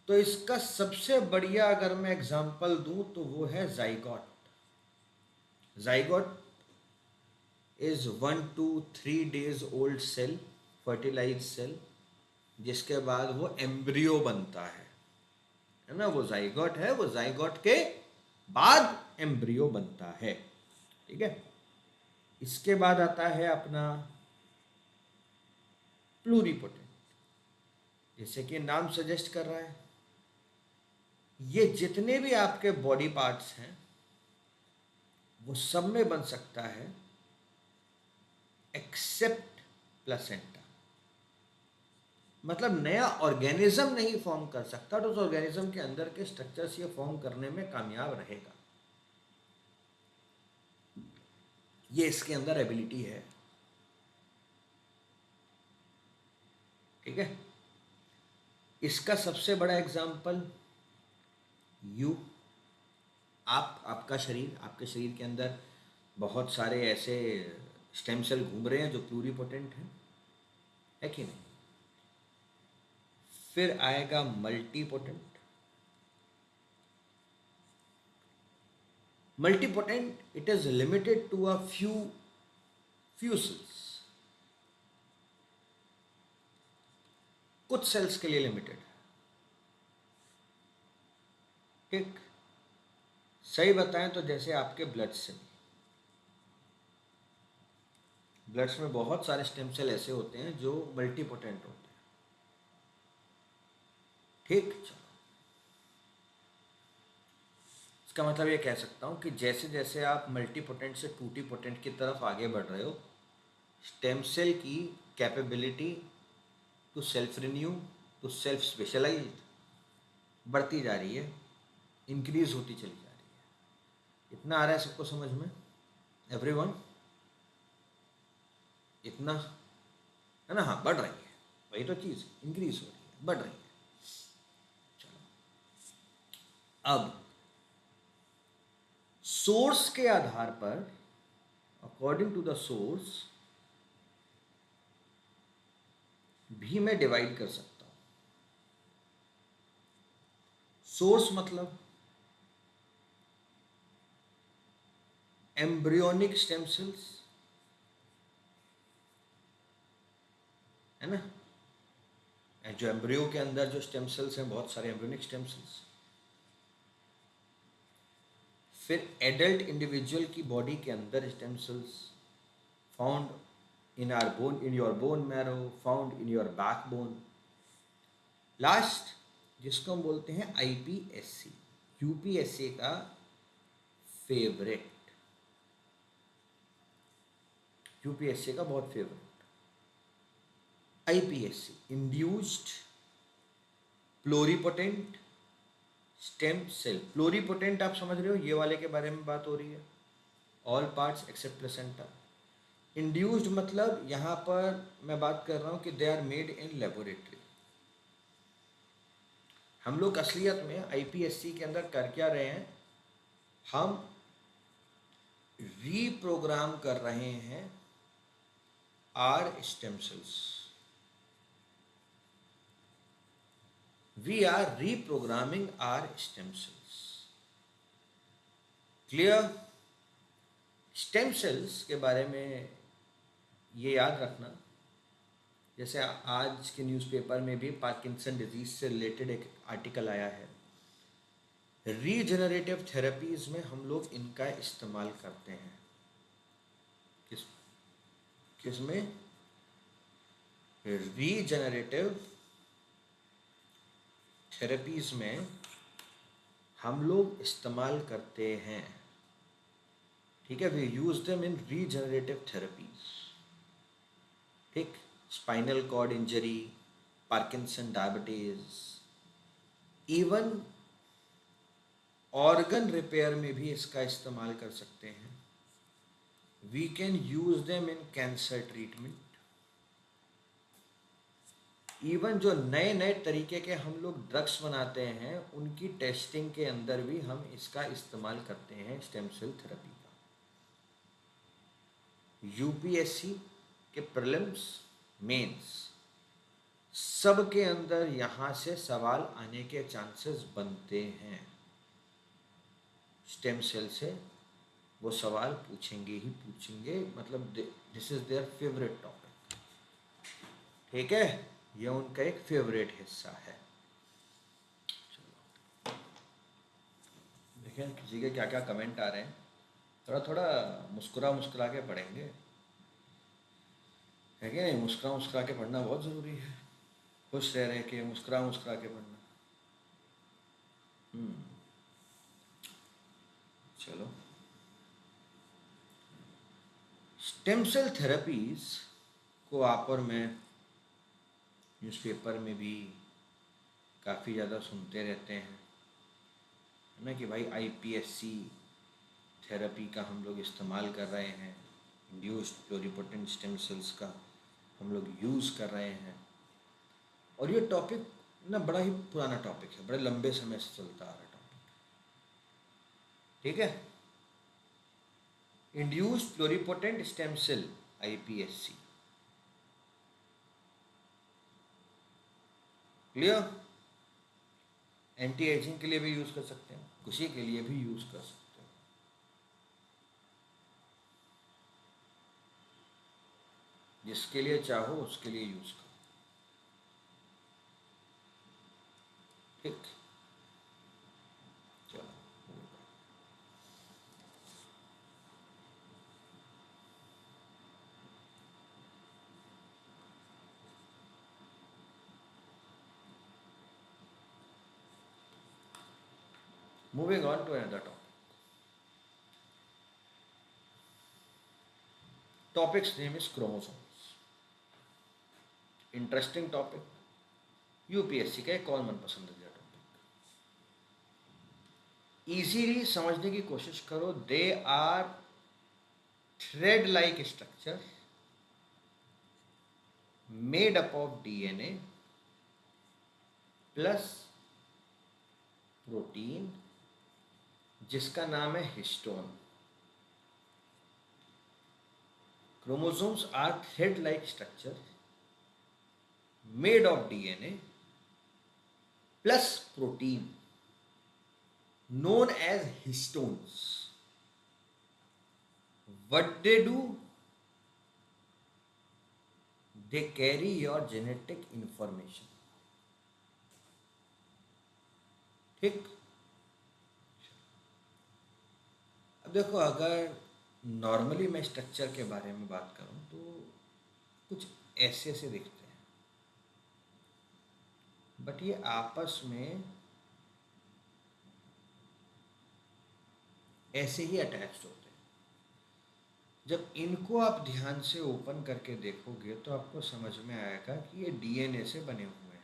S1: तो इसका सबसे बढ़िया अगर मैं एग्जांपल दूं तो वो है zygote. Zygote is 1 to 3 days old cell, fertilize cell, जिसके बाद वो एम्ब्रियो बनता है ना। वो जाइगोट है, वो जाइगोट के बाद एम्ब्रियो बनता है, ठीक है। इसके बाद आता है अपना प्लूरिपोटेंट, जैसे कि नाम सजेस्ट कर रहा है, ये जितने भी आपके बॉडी पार्ट्स हैं वो सब में बन सकता है एक्सेप्ट प्लेसेंटा। मतलब नया ऑर्गेनिज्म नहीं फॉर्म कर सकता तो उस ऑर्गेनिज्म के अंदर के स्ट्रक्चर्स ये फॉर्म करने में कामयाब रहेगा। ये इसके अंदर एबिलिटी है, ठीक है। इसका सबसे बड़ा एग्जांपल यू, आपका शरीर, आपके शरीर के अंदर बहुत सारे ऐसे स्टेम सेल घूम रहे हैं जो प्लूरिपोटेंट हैं, है कि नहीं। फिर आएगा multipotent. Multipotent, it is limited to a few cells, कुछ सेल्स के लिए लिमिटेड है, ठीक। सही बताएं तो जैसे आपके ब्लड सेल, ब्लड्स में बहुत सारे स्टेम सेल ऐसे होते हैं जो मल्टीपोटेंट होते हैं, ठीक। चलो, इसका मतलब ये कह सकता हूँ कि जैसे जैसे आप मल्टीपोटेंट से टूटीपोटेंट की तरफ आगे बढ़ रहे हो, स्टेम सेल की capability to self renew, to self specialize बढ़ती जा रही है, इंक्रीज होती चली जा रही है। इतना आ रहा है सबको समझ में, एवरीवन? इतना है ना? हाँ, बढ़ रही है, वही तो चीज़, इंक्रीज हो रही है, बढ़ रही है। चलो, अब सोर्स के आधार पर, अकॉर्डिंग टू द सोर्स भी मैं डिवाइड कर सकता हूं। सोर्स मतलब एम्ब्रियोनिक स्टेम सेल्स, है ना। जो एम्ब्रियो के अंदर जो स्टेम सेल्स हैं, बहुत सारे एम्ब्रियोनिक स्टेम सेल्स। फिर एडल्ट इंडिविजुअल की बॉडी के अंदर stem cells found in our bone, in your bone marrow, found in your backbone. Last, जिसको हम बोलते हैं आईपीएससी, यूपीएससी का फेवरेट, यूपीएससी का बहुत favourite, iPSC, induced pluripotent stem cell. Pluripotent आप समझ रहे हो, ये वाले के बारे में बात हो रही है। All parts except placenta. Induced मतलब यहाँ पर मैं बात कर रहा हूँ कि they are made in laboratory. हम लोग असलियत में आईपीएससी के अंदर कर क्या रहे हैं, हम रीप्रोग्राम कर रहे हैं our stem cells. We are reprogramming our stem cells. Clear? Stem cells के बारे में ये याद रखना, जैसे आज के न्यूज़पेपर में भी पार्किंसन डिजीज से रिलेटेड एक आर्टिकल आया है। रीजनरेटिव थेरेपीज में हम लोग इनका इस्तेमाल करते हैं। किस में? रीजनरेटिव थेरेपीज में हम लोग इस्तेमाल करते हैं। ठीक है, we use them in regenerative therapies. ठीक, spinal cord injury, Parkinson, diabetes, even organ repair में भी इसका इस्तेमाल कर सकते हैं। We can use them in cancer treatment. Even जो नए नए तरीके के हम लोग ड्रग्स बनाते हैं उनकी टेस्टिंग के अंदर भी हम इसका इस्तेमाल करते हैं, स्टेम सेल थेरेपी का। यूपीएससी के प्रीलिम्स, मेंस सब के अंदर यहाँ से सवाल आने के चांसेस बनते हैं। स्टेम सेल से वो सवाल पूछेंगे ही पूछेंगे, मतलब this is their favourite topic. ठीक है, ये उनका एक फेवरेट हिस्सा है। चलो देखें किसी के क्या क्या कमेंट आ रहे हैं, थोड़ा थोड़ा मुस्कुरा के पढ़ेंगे, है कि नहीं? मुस्कुरा के पढ़ना बहुत ज़रूरी है। खुश रह के मुस्कुरा के पढ़ना। चलो, स्टेम सेल थेरेपीज को आप और मैं न्यूज़पेपर में भी काफ़ी ज़्यादा सुनते रहते हैं, है ना, कि भाई आईपीएससी थेरेपी का हम लोग इस्तेमाल कर रहे हैं, इंड्यूस्ड प्लूरिपोटेंट स्टेम सेल्स का हम लोग यूज़ कर रहे हैं। और ये टॉपिक ना बड़ा ही पुराना टॉपिक है, बड़े लंबे समय से चलता आ रहा है टॉपिक। ठीक है, induced pluripotent stem cell iPSC. Clear? Anti aging के लिए भी यूज़ कर सकते हैं, खुशी के लिए भी यूज़ कर सकते हैं। जिसके लिए चाहो उसके लिए यूज़ करो। ठीक, चलो moving on to another topic. Topics name is chromosomes. Interesting topic, UPSC का एक और मनपसंदीदा टॉपिक। इजीली समझने की कोशिश करो। They are thread like structure made up of DNA plus protein जिसका नाम है histone. Chromosomes are thread like structure made of DNA plus protein known as histones. What they do? They carry your genetic information. ठीक, अब देखो, अगर normally मैं structure के बारे में बात करूं तो कुछ ऐसे ऐसे दिखते हैं, बट ये आपस में ऐसे ही अटैच्ड होते हैं। जब इनको आप ध्यान से ओपन करके देखोगे तो आपको समझ में आएगा कि ये डीएनए से बने हुए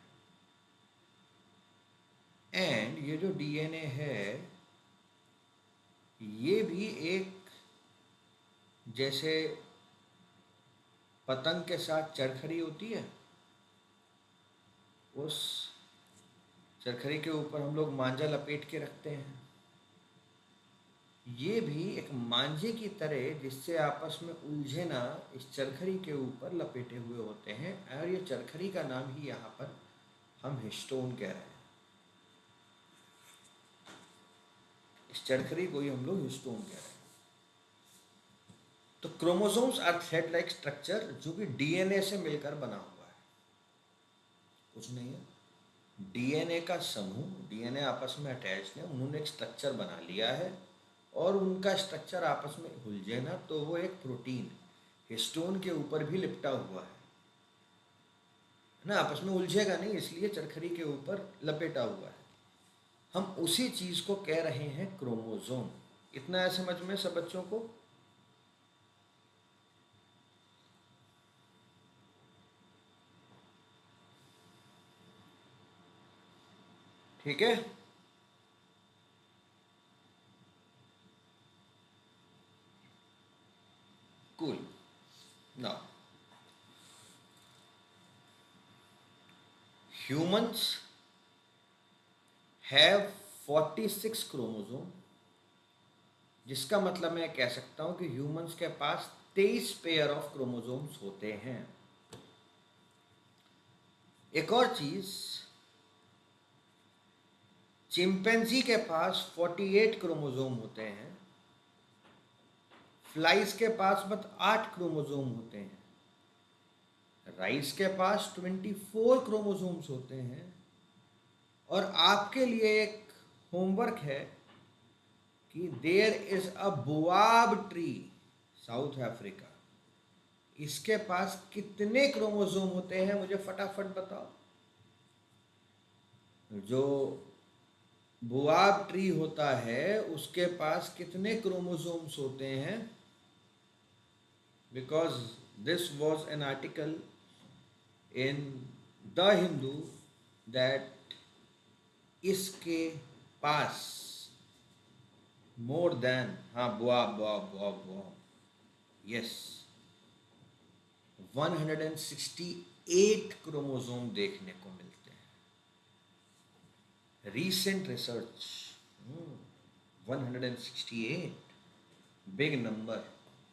S1: हैं। एंड ये जो डीएनए है ये भी एक जैसे पतंग के साथ चरखड़ी होती है, उस चरखड़ी के ऊपर हम लोग मांझा लपेट के रखते हैं, ये भी एक मांझे की तरह जिससे आपस में उलझे ना, इस चरखड़ी के ऊपर लपेटे हुए होते हैं। और ये चरखड़ी का नाम ही यहाँ पर हम हिस्टोन कह रहे हैं। इस चरखड़ी को ही हम लोग हिस्टोन कह रहे हैं। तो chromosomes are thread like structure जो कि डीएनए से मिलकर बना हुआ है, कुछ नहीं है। डीएनए का समूह, डीएनए आपस में अटैच्ड है, उन्होंने एक स्ट्रक्चर बना लिया है और उनका स्ट्रक्चर आपस में उलझे ना तो वो एक प्रोटीन हिस्टोन के ऊपर भी लिपटा हुआ है ना, आपस में उलझेगा नहीं, इसलिए चरखड़ी के ऊपर लपेटा हुआ है। हम उसी चीज को कह रहे हैं क्रोमोसोम। इतना है समझ में सब बच्चों को? ठीक है। Cool. Now humans have 46 chromosome, जिसका मतलब मैं कह सकता हूं कि ह्यूमंस के पास 23 पेयर ऑफ क्रोमोसोम्स होते हैं। एक और चीज, चिंपैंजी के पास 48 क्रोमोसोम होते हैं, फ्लाइज के पास बस 8 क्रोमोसोम होते हैं, राइस के पास 24 क्रोमोसोम्स होते हैं। और आपके लिए एक होमवर्क है कि there is a baobab tree, South Africa, इसके पास कितने क्रोमोसोम होते हैं मुझे फटाफट बताओ। जो बोआब ट्री होता है उसके पास कितने क्रोमोसोम्स होते हैं? Because this was an article in the Hindu that इसके पास मोर देन, हाँ बुआ बुआ बुआ बुआ, यस, 168 क्रोमोसोम देखने को मिलते हैं। रीसेंट रिसर्च, 168, बिग नंबर,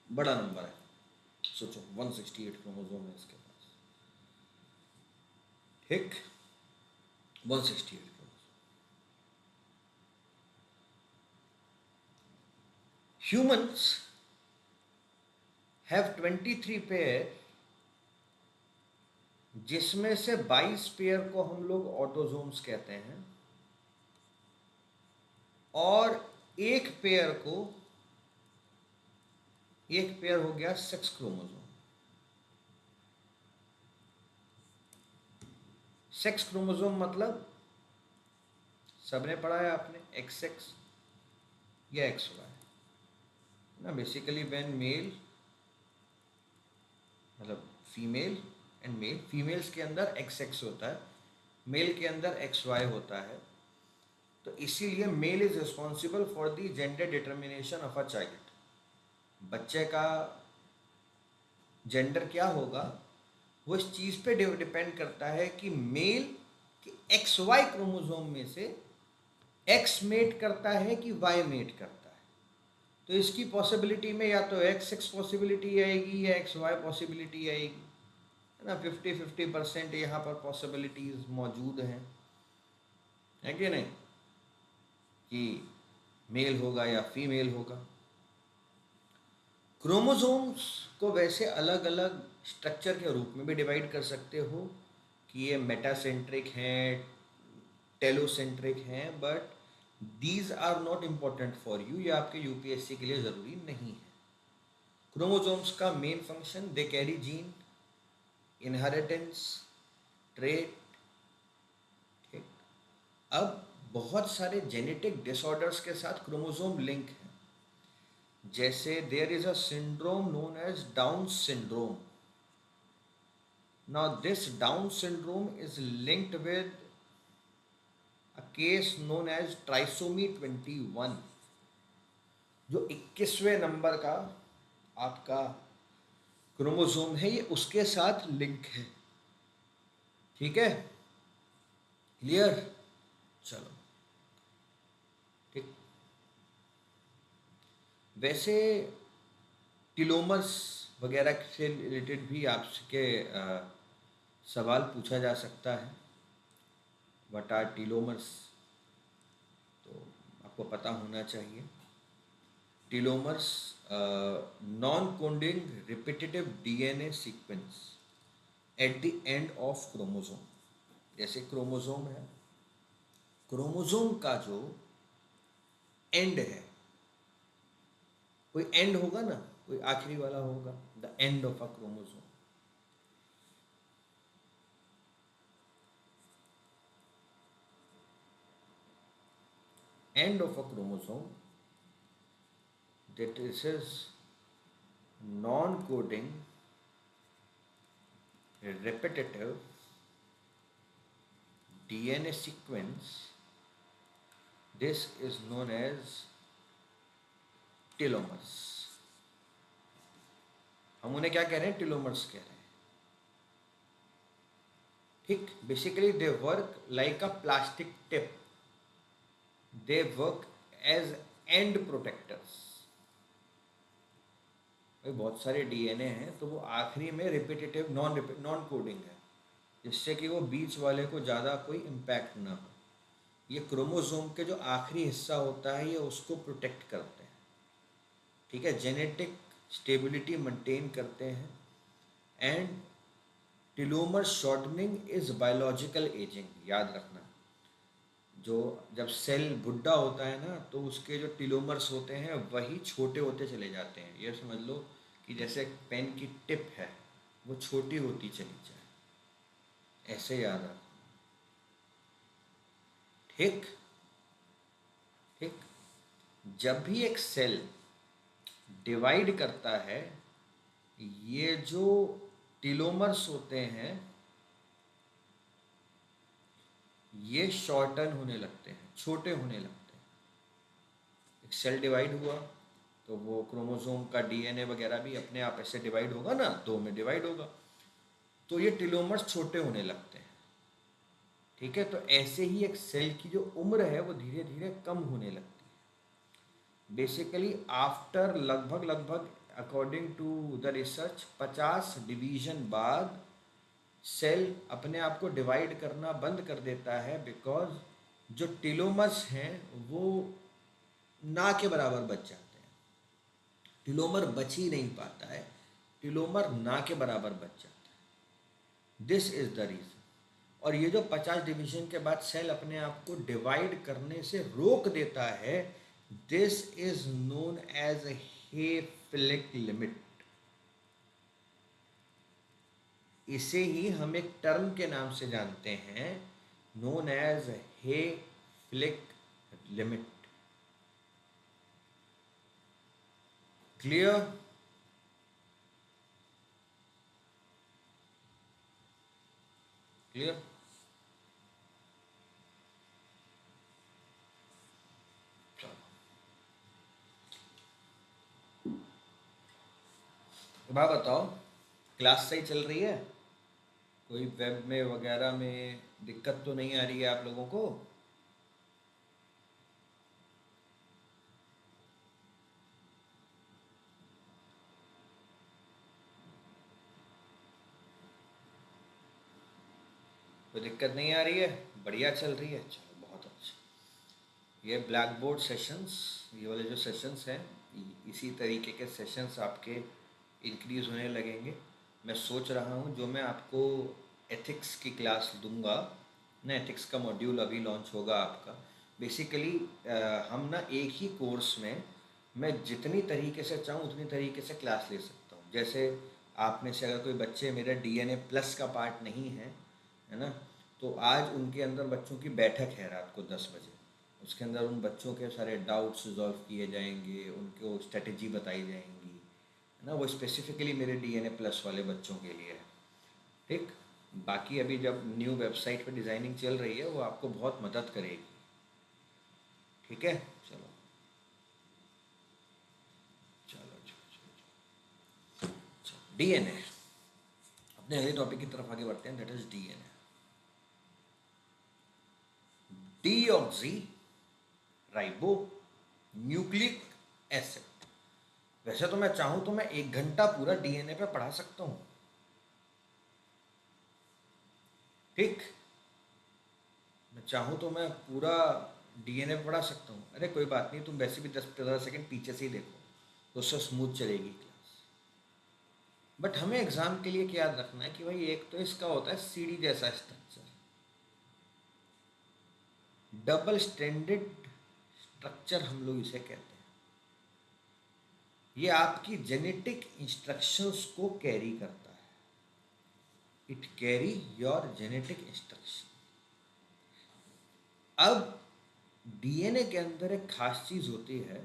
S1: बड़ा नंबर है। सोचो 168 क्रोमोसोम है इसके पास, ठीक, 168 क्रोमोसोम। ह्यूमंस हैव 23 पेयर, जिसमें से 22 पेयर को हम लोग ऑटोजोम्स कहते हैं और एक पेयर हो गया सेक्स क्रोमोसोम। सेक्स क्रोमोसोम मतलब सबने पढ़ा है आपने, एक्स एक्स या एक्स वाई ना। बेसिकली व्हेन मेल, मतलब फीमेल एंड मेल, फीमेल्स के अंदर एक्स एक्स होता है, मेल के अंदर एक्स वाई होता है। तो इसीलिए male is responsible for the gender determination of a child. बच्चे का जेंडर क्या होगा वो इस चीज़ पे डिपेंड करता है कि मेल के एक्स वाई क्रोमोसोम में से एक्स मेट करता है कि वाई मेट करता है। तो इसकी पॉसिबिलिटी में या तो एक्स एक्स पॉसिबिलिटी आएगी या एक्स वाई पॉसिबिलिटी आएगी, है ना। 50-50% यहाँ पर पॉसिबिलिटीज मौजूद हैं, है कि नहीं, कि मेल होगा या फीमेल होगा। क्रोमोसोम्स को वैसे अलग अलग स्ट्रक्चर के रूप में भी डिवाइड कर सकते हो कि ये मेटासेंट्रिक हैं, टेलोसेंट्रिक हैं, but these are not important for you, ये आपके यूपीएससी के लिए ज़रूरी नहीं है। क्रोमोसोम्स का main function, they carry gene, inheritance, trait, ठीक। अब बहुत सारे जेनेटिक डिसऑर्डर्स के साथ क्रोमोसोम लिंक है, जैसे there is a syndrome known as Down syndrome. Now this Down syndrome is linked with a case known as trisomy 21, जो 21वें number का आपका क्रोमोसोम है ये उसके साथ लिंक है। ठीक है, क्लियर? चलो ठीक। वैसे टीलोमर्स वगैरह से रिलेटेड भी आपके सवाल पूछा जा सकता है। व्हाट आर टीलोमर्स, तो आपको पता होना चाहिए। Telomeres non coding repetitive DNA sequence at the end of chromosome. जैसे क्रोमोसोम है, क्रोमोसोम का जो एंड है, कोई एंड होगा ना, कोई आखिरी वाला होगा, the end of a chromosome. End of a chromosome, that this is non-coding repetitive DNA sequence. This is known as टीलोमर्स। हम उन्हें क्या कह रहे हैं? टीलोमर्स कह रहे हैं। ठीक, basically they work like a plastic tip, they work as end protectors. बहुत सारे डीएनए हैं तो वो आखिरी में रिपीटेटिव नॉन कोडिंग है, जिससे कि वो बीच वाले को ज़्यादा कोई इम्पैक्ट ना हो। ये क्रोमोसोम के जो आखिरी हिस्सा होता है ये उसको प्रोटेक्ट करते हैं। ठीक है, जेनेटिक स्टेबिलिटी मेंटेन करते हैं। And telomere shortening is biological ageing. याद रखना, जो जब सेल बुढ़ा होता है ना तो उसके जो टीलोमर्स होते हैं वही छोटे होते चले जाते हैं। ये समझ लो कि जैसे पेन की टिप है वो छोटी होती चली जाए, ऐसे याद रखो। ठीक ठीक, जब भी एक सेल डिवाइड करता है, ये जो टीलोमर्स होते हैं ये शॉर्टन होने लगते हैं, छोटे होने लगते हैं। एक सेल डिवाइड हुआ तो वो क्रोमोसोम का डीएनए वगैरह भी अपने आप ऐसे डिवाइड होगा ना, दो में डिवाइड होगा, तो ये टीलोमर्स छोटे होने लगते हैं। ठीक है, तो ऐसे ही एक सेल की जो उम्र है वो धीरे धीरे कम होने लगती है। बेसिकली आफ्टर लगभग according to the research 50 division बाद सेल अपने आप को डिवाइड करना बंद कर देता है, बिकॉज जो टीलोमर्स हैं वो ना के बराबर बच जाते हैं। टीलोमर बच ही नहीं पाता है, टीलोमर ना के बराबर बच जाता है। This is the reason. और ये जो 50 डिवीजन के बाद सेल अपने आप को डिवाइड करने से रोक देता है, this is known as Hayflick limit. इसे ही हम एक टर्म के नाम से जानते हैं, known as Hayflick limit. Clear? Clear? बात बताओ, क्लास सही चल रही है? कोई वेब में वगैरह में दिक्कत तो नहीं आ रही है आप लोगों को? कोई दिक्कत नहीं आ रही है? बढ़िया चल रही है, चलो बहुत अच्छा। ये ब्लैक बोर्ड सेशंस, ये वाले जो सेशंस हैं, इसी तरीके के सेशंस आपके इंक्रीज़ होने लगेंगे। मैं सोच रहा हूँ जो मैं आपको एथिक्स की क्लास दूंगा ना, एथिक्स का मॉड्यूल अभी लॉन्च होगा आपका। बेसिकली हम ना एक ही कोर्स में मैं जितनी तरीके से चाहूँ उतनी तरीके से क्लास ले सकता हूँ। जैसे आप में से अगर कोई बच्चे मेरे डीएनए प्लस का पार्ट नहीं है ना, तो आज उनके अंदर बच्चों की बैठक है रात को 10 बजे। उसके अंदर उन बच्चों के सारे डाउट्स रिजॉल्व किए जाएंगे, उनको स्ट्रेटजी बताई जाएंगी, है ना। वो स्पेसिफिकली मेरे डीएनए प्लस वाले बच्चों के लिए है। ठीक, बाकी अभी जब न्यू वेबसाइट पे डिज़ाइनिंग चल रही है वो आपको बहुत मदद करेगी। ठीक है, चलो चलो चलो चलो। डीएनए, अपने अगले टॉपिक की तरफ आगे बढ़ते हैं, that is DNA. Deoxy ribo nucleic acid. वैसे तो मैं चाहूं तो मैं 1 घंटा पूरा डीएनए पे पढ़ा सकता हूं, ठीक, मैं चाहूं तो मैं पूरा डीएनए पे पढ़ा सकता हूं। अरे कोई बात नहीं, तुम वैसे भी 10-15 सेकंड पीछे से ही देखो तो उससे स्मूथ चलेगी क्लास। बट हमें एग्जाम के लिए क्या याद रखना है कि भाई एक तो इसका होता है सीडी जैसा स्ट्रक्चर, डबल स्टैंडर्ड स्ट्रक्चर हम लोग इसे कहते हैं। ये आपकी जेनेटिक इंस्ट्रक्शंस को कैरी करता है, it carry your genetic instruction. अब डीएनए के अंदर एक खास चीज होती है,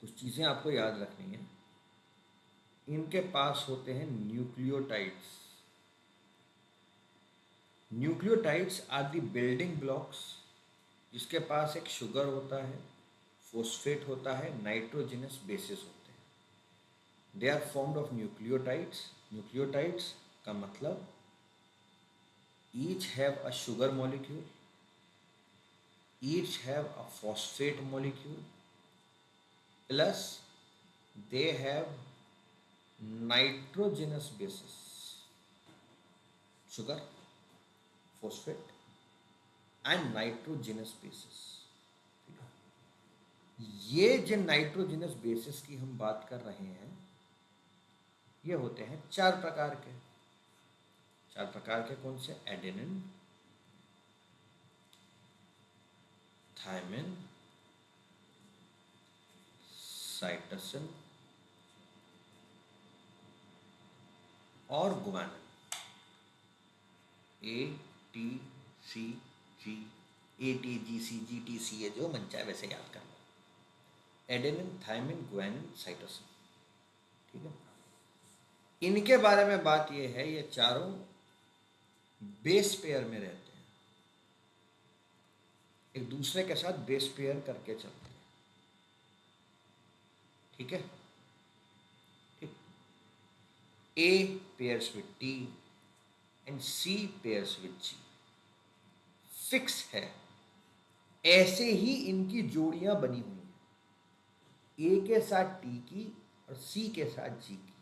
S1: कुछ चीजें आपको याद रखनी है। इनके पास होते हैं nucleotides. Nucleotides are the building blocks, जिसके पास एक शुगर होता है, फोस्फेट होता है, नाइट्रोजनस बेसिस होते हैं। They are formed of nucleotides. Nucleotides का मतलब each have a sugar molecule, each have a phosphate molecule, plus they have nitrogenous basis, sugar, phosphate and nitrogenous basis। ये जिन नाइट्रोजनस बेसिस की हम बात कर रहे हैं, ये होते हैं 4 प्रकार के। 4 प्रकार के कौन से? एडेनिन, थायमिन, साइटोसिन और guanine. A T C G, A T G C G T C, है जो मन चाहे वैसे याद कर लो। एडेनिन, थायमिन, गुआनिन, साइटोसिन, ठीक है। इनके बारे में बात यह है, ये चारों बेस पेयर में रहते हैं, एक दूसरे के साथ बेस पेयर करके चलते हैं, ठीक है। ठीक, A pairs with T and C pairs with G, fix है। ऐसे ही इनकी जोड़ियां बनी हुई हैं, ए के साथ टी की और सी के साथ जी की।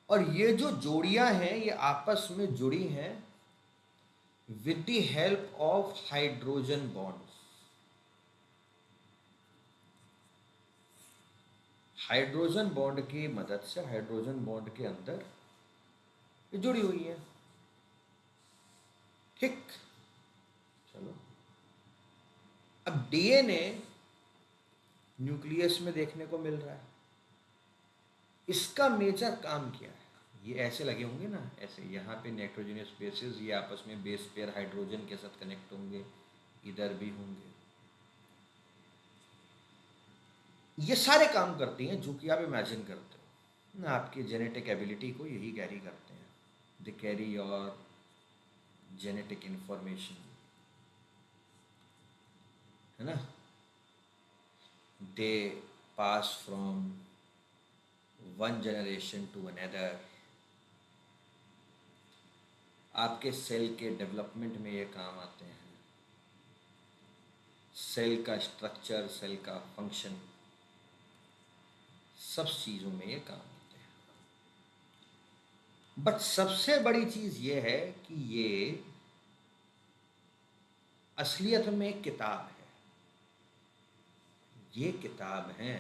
S1: और ये जो जोड़ियां हैं ये आपस में जुड़ी हैं with the help of hydrogen bonds. Hydrogen bond की मदद से, हाइड्रोजन बॉन्ड के अंदर ये जुड़ी हुई है, ठीक। चलो, अब डीएनए न्यूक्लियस में देखने को मिल रहा है, इसका मेजर काम क्या है? ये ऐसे लगे होंगे ना, ऐसे यहाँ पे नाइट्रोजनस बेसिस, ये आपस में बेस पेयर हाइड्रोजन के साथ कनेक्ट होंगे, इधर भी होंगे। ये सारे काम करती हैं जो कि आप इमेजिन करते हो ना, आपकी जेनेटिक एबिलिटी को यही कैरी करते हैं। They carry your genetic information, है ना। They pass from one generation to another. आपके सेल के डेवलपमेंट में ये काम आते हैं, सेल का स्ट्रक्चर, सेल का फंक्शन, सब चीज़ों में ये काम आते हैं। बट सबसे बड़ी चीज़ ये है कि ये असलियत में एक किताब है। ये किताब है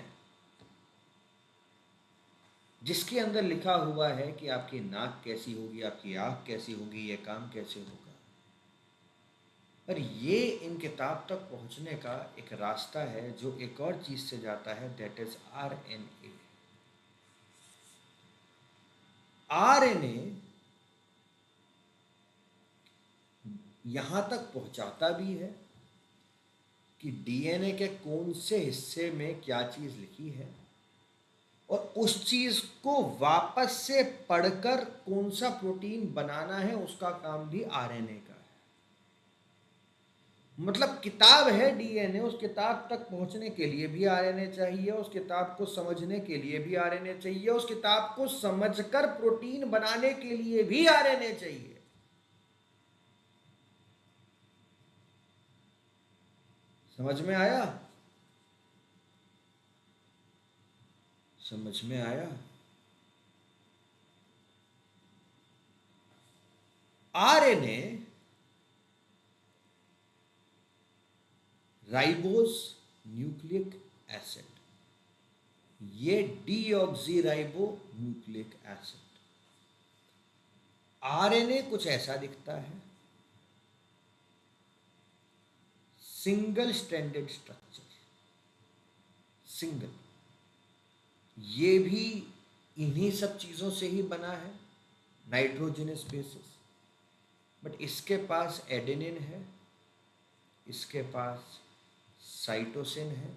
S1: जिसके अंदर लिखा हुआ है कि आपकी नाक कैसी होगी, आपकी आँख कैसी होगी, ये काम कैसे होगा। पर ये इन किताब तक पहुंचने का एक रास्ता है जो एक और चीज़ से जाता है, दैट इज आरएनए। आरएनए यहां तक पहुंचाता भी है कि डीएनए के कौन से हिस्से में क्या चीज़ लिखी है, और उस चीज़ को वापस से पढ़कर कौन सा प्रोटीन बनाना है, उसका काम भी आरएनए का है। मतलब किताब है डीएनए, उस किताब तक पहुंचने के लिए भी आरएनए चाहिए, उस किताब को समझने के लिए भी आरएनए चाहिए, उस किताब को समझकर प्रोटीन बनाने के लिए भी आरएनए चाहिए। समझ में आया? समझ में आया? आरएनए राइबोस न्यूक्लिक एसिड, ये डीऑक्सीराइबो न्यूक्लिक एसिड। आरएनए कुछ ऐसा दिखता है, सिंगल स्ट्रैंडेड स्ट्रक्चर, सिंगल। ये भी इन्हीं सब चीजों से ही बना है, नाइट्रोजनस बेसिस। बट इसके पास एडेनिन है, इसके पास साइटोसिन है,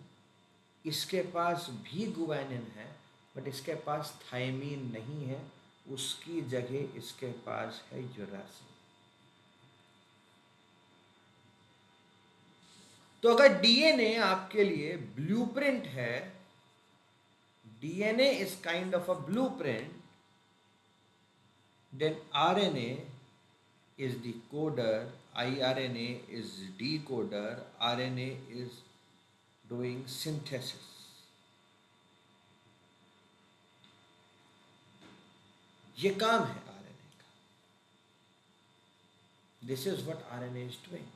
S1: इसके पास भी गुआनिन है, बट इसके पास थायमीन नहीं है, उसकी जगह इसके पास है यूरासिल। तो अगर डीएनए आपके लिए ब्लूप्रिंट है, DNA is kind of a blueprint, then RNA is the coder, iRNA is decoder, RNA is doing synthesis. ये काम है आरएनए का। This is what RNA is doing.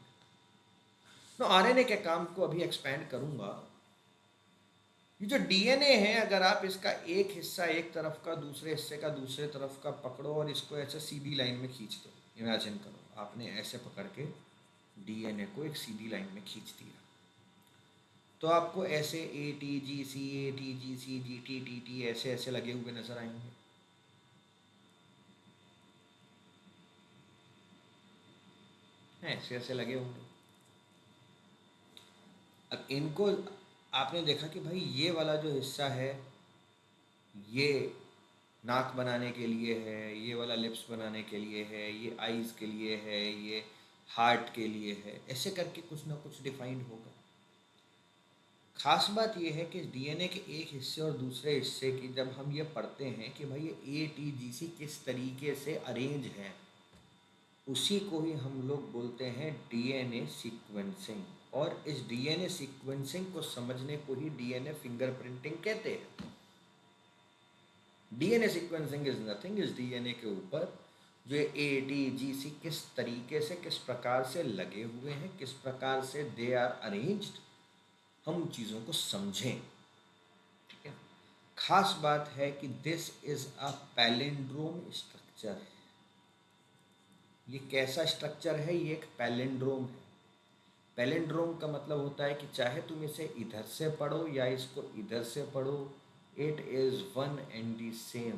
S1: तो आरएनए के काम को अभी एक्सपैंड करूंगा। ये जो डीएनए है, अगर आप इसका एक हिस्सा एक तरफ का, दूसरे हिस्से का दूसरे तरफ का पकड़ो और इसको ऐसे सीधी लाइन में खींच दो, इमेजिन करो आपने ऐसे पकड़ के डीएनए को एक सीधी लाइन में खींच दिया, तो आपको ऐसे ATGC ATGC GTTT ऐसे ऐसे लगे हुए नजर आएंगे। ऐसे ऐसे लगे होंगे। अब इनको आपने देखा कि भाई ये वाला जो हिस्सा है ये नाक बनाने के लिए है, ये वाला लिप्स बनाने के लिए है, ये आईज के लिए है, ये हार्ट के लिए है, ऐसे करके कुछ ना कुछ डिफाइंड होगा। खास बात यह है कि डीएनए के एक हिस्से और दूसरे हिस्से की जब हम ये पढ़ते हैं कि भाई ये ATGC किस तरीके से अरेंज है, उसी को ही हम लोग बोलते हैं डीएनए सीक्वेंसिंग। और इस डीएनए सीक्वेंसिंग को समझने को ही डीएनए फिंगरप्रिंटिंग कहते हैं। डीएनए सीक्वेंसिंग इज नथिंग, इस डीएनए के ऊपर जो ATGC किस तरीके से, किस प्रकार से लगे हुए हैं, किस प्रकार से दे आर अरेंज्ड, हम उन चीज़ों को समझें। ठीक है। खास बात है कि this is a palindrome structure है। ये कैसा स्ट्रक्चर है? ये एक पैलिंड्रोम है। पैलिंड्रोम का मतलब होता है कि चाहे तुम इसे इधर से पढ़ो या इसको इधर से पढ़ो, it is one and the same.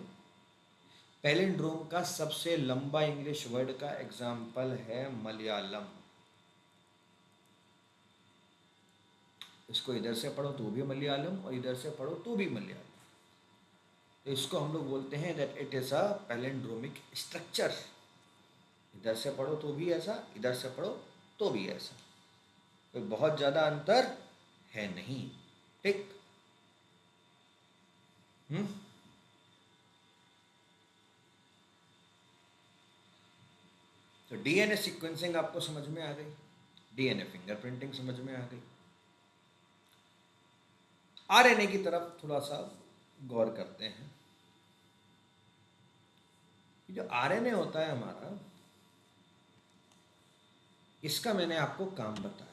S1: Palindrome का सबसे लंबा इंग्लिश वर्ड का एग्जाम्पल है मलयालम। इसको इधर से पढ़ो तो भी मलयालम और इधर से पढ़ो तो भी मलयालम। तो इसको हम लोग बोलते हैं that it is a palindromic structure. इधर से पढ़ो तो भी ऐसा, इधर से पढ़ो तो भी ऐसा, कोई बहुत ज़्यादा अंतर है नहीं। ठीक। तो डीएनए सीक्वेंसिंग आपको समझ में आ गई, डीएनए फिंगरप्रिंटिंग समझ में आ गई। आरएनए की तरफ थोड़ा सा गौर करते हैं। जो आरएनए होता है हमारा, इसका मैंने आपको काम बताया।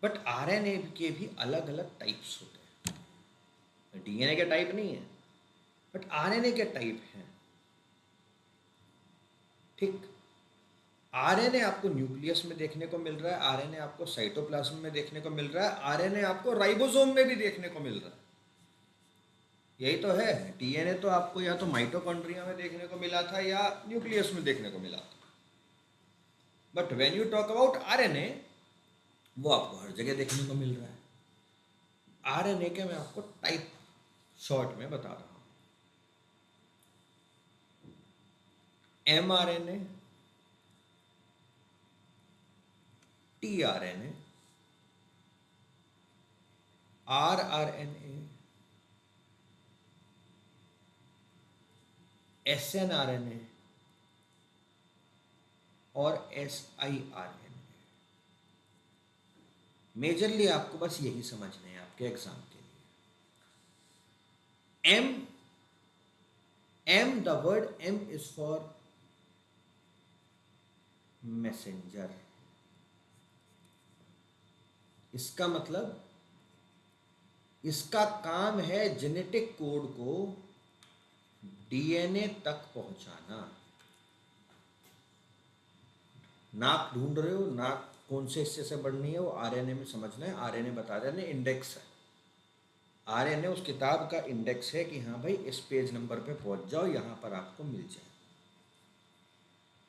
S1: बट आरएनए के भी अलग अलग टाइप्स होते हैं। डीएनए के टाइप नहीं है, बट आरएनए के टाइप हैं। ठीक। आरएनए आपको न्यूक्लियस में देखने को मिल रहा है, आरएनए आपको साइटोप्लाज्म में देखने को मिल रहा है, आरएनए आपको राइबोसोम में भी देखने को मिल रहा है। यही तो है। डीएनए तो आपको या तो माइटोकॉन्ड्रिया में देखने को मिला था या न्यूक्लियस में देखने को मिला था। But when you talk about RNA, वो आपको हर जगह देखने को मिल रहा है। आरएनए के मैं आपको टाइप शॉर्ट में बता रहा हूं। एमआरएनए, tRNA, rRNA, snRNA और siRNA। मेजरली आपको बस यही समझना है आपके एग्जाम के लिए। M, the word M is for messenger. इसका मतलब इसका काम है जेनेटिक कोड को डीएनए तक पहुंचाना। नाक ढूंढ रहे हो, नाक कौन से हिस्से से बढ़नी है, वो आरएनए में समझना है। आरएनए बता रहे हैं, इंडेक्स है। आरएनए उस किताब का इंडेक्स है कि हाँ भाई इस पेज नंबर पे पहुंच जाओ, यहाँ पर आपको मिल जाए।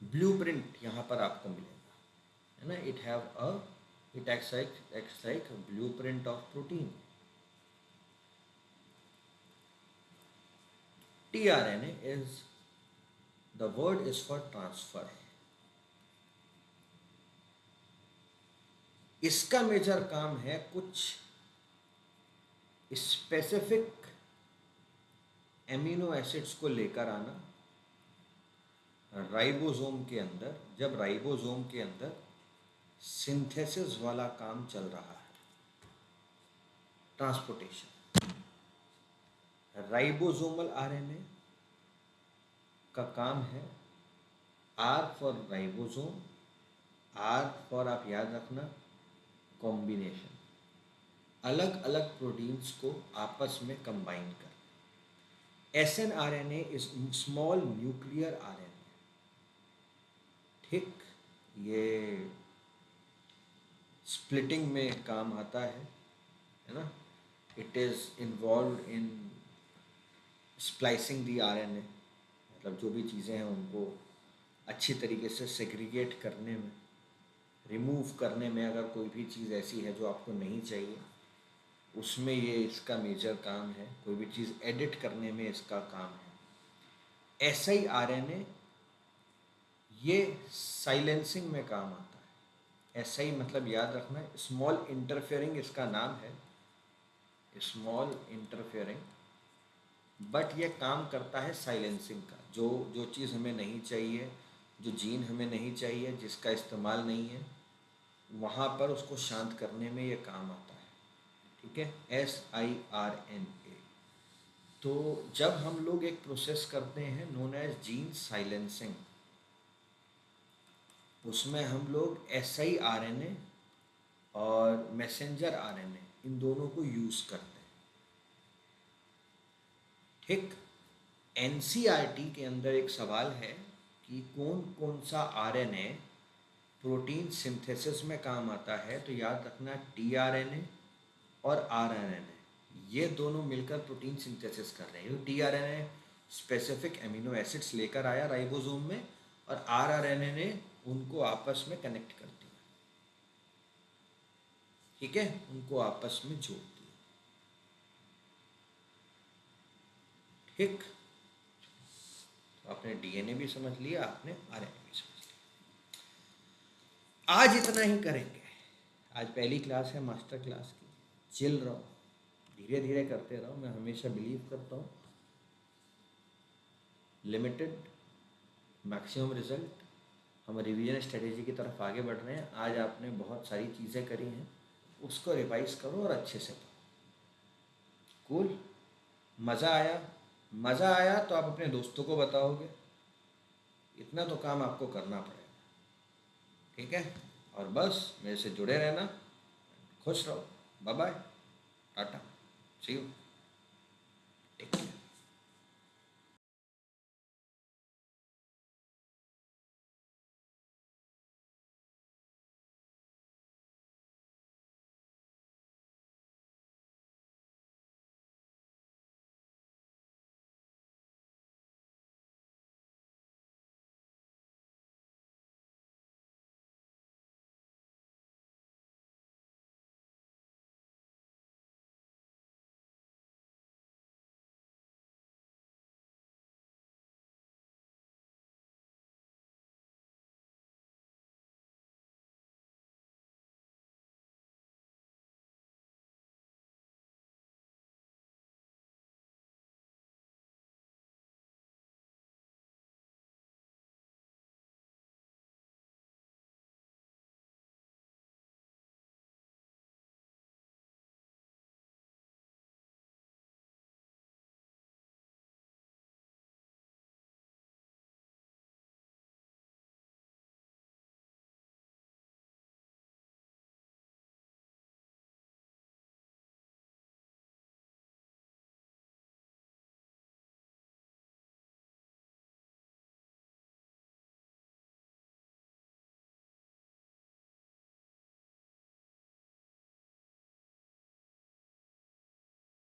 S1: ब्लूप्रिंट यहाँ पर आपको मिलेगा, है ना। It acts like a blueprint of protein. tRNA is, the word is for transfer. इसका मेजर काम है कुछ स्पेसिफिक एमिनो एसिड्स को लेकर आना राइबोसोम के अंदर। जब राइबोसोम के अंदर सिंथेसिस वाला काम चल रहा है, ट्रांसपोर्टेशन, राइबोसोमल आरएनए का काम है R for ribosome, R for, आप याद रखना, कॉम्बिनेशन, अलग अलग प्रोटीन्स को आपस में कंबाइन कर। snRNA is small nuclear RNA. ठीक, ये स्प्लिटिंग में काम आता है ना। It is involve in splicing the RNA, मतलब जो भी चीज़ें हैं उनको अच्छी तरीके से सेग्रीगेट करने में, रिमूव करने में। अगर कोई भी चीज़ ऐसी है जो आपको नहीं चाहिए, उसमें ये इसका मेजर काम है। कोई भी चीज़ एडिट करने में इसका काम है। siRNA ये साइलेंसिंग में काम आता है। SI मतलब याद रखना, स्मॉल इंटरफेयरिंग इसका नाम है, स्मॉल इंटरफेयरिंग, बट ये काम करता है साइलेंसिंग का। जो चीज़ हमें नहीं चाहिए, जो जीन हमें नहीं चाहिए, जिसका इस्तेमाल नहीं है, वहाँ पर उसको शांत करने में ये काम आता है। ठीक है, siRNA। तो जब हम लोग एक प्रोसेस करते हैं नोन एज जीन साइलेंसिंग, उसमें हम लोग siRNA और मैसेंजर आरएनए, इन दोनों को यूज़ करते हैं। ठीक, एनसीईआरटी के अंदर एक सवाल है कि कौन कौन सा आरएनए प्रोटीन सिंथेसिस में काम आता है। तो याद रखना, टीआरएनए और आरएनए, ये दोनों मिलकर प्रोटीन सिंथेसिस कर रहे हैं। टीआरएनए स्पेसिफिक एमिनो एसिड्स लेकर आया राइबोसोम में, और आरआरएनए ने उनको आपस में कनेक्ट कर दिया। ठीक है, उनको आपस में जोड़ दिया। ठीक, तो आपने डीएनए भी समझ लिया, आपने आरएनए भी समझ लिया। आज इतना ही करेंगे। आज पहली क्लास है मास्टर क्लास की। चिल रहो, धीरे धीरे करते रहो। मैं हमेशा बिलीव करता हूँ लिमिटेड मैक्सिमम रिजल्ट। हम रिवीजन स्ट्रेटेजी की तरफ आगे बढ़ रहे हैं। आज आपने बहुत सारी चीज़ें करी हैं, उसको रिवाइज करो और अच्छे से पढ़ो। कूल, मज़ा आया? मज़ा आया तो आप अपने दोस्तों को बताओगे। इतना तो काम आपको करना पड़ेगा। ठीक है, और बस मेरे से जुड़े रहना। खुश रहो। Bye bye, tata, see you.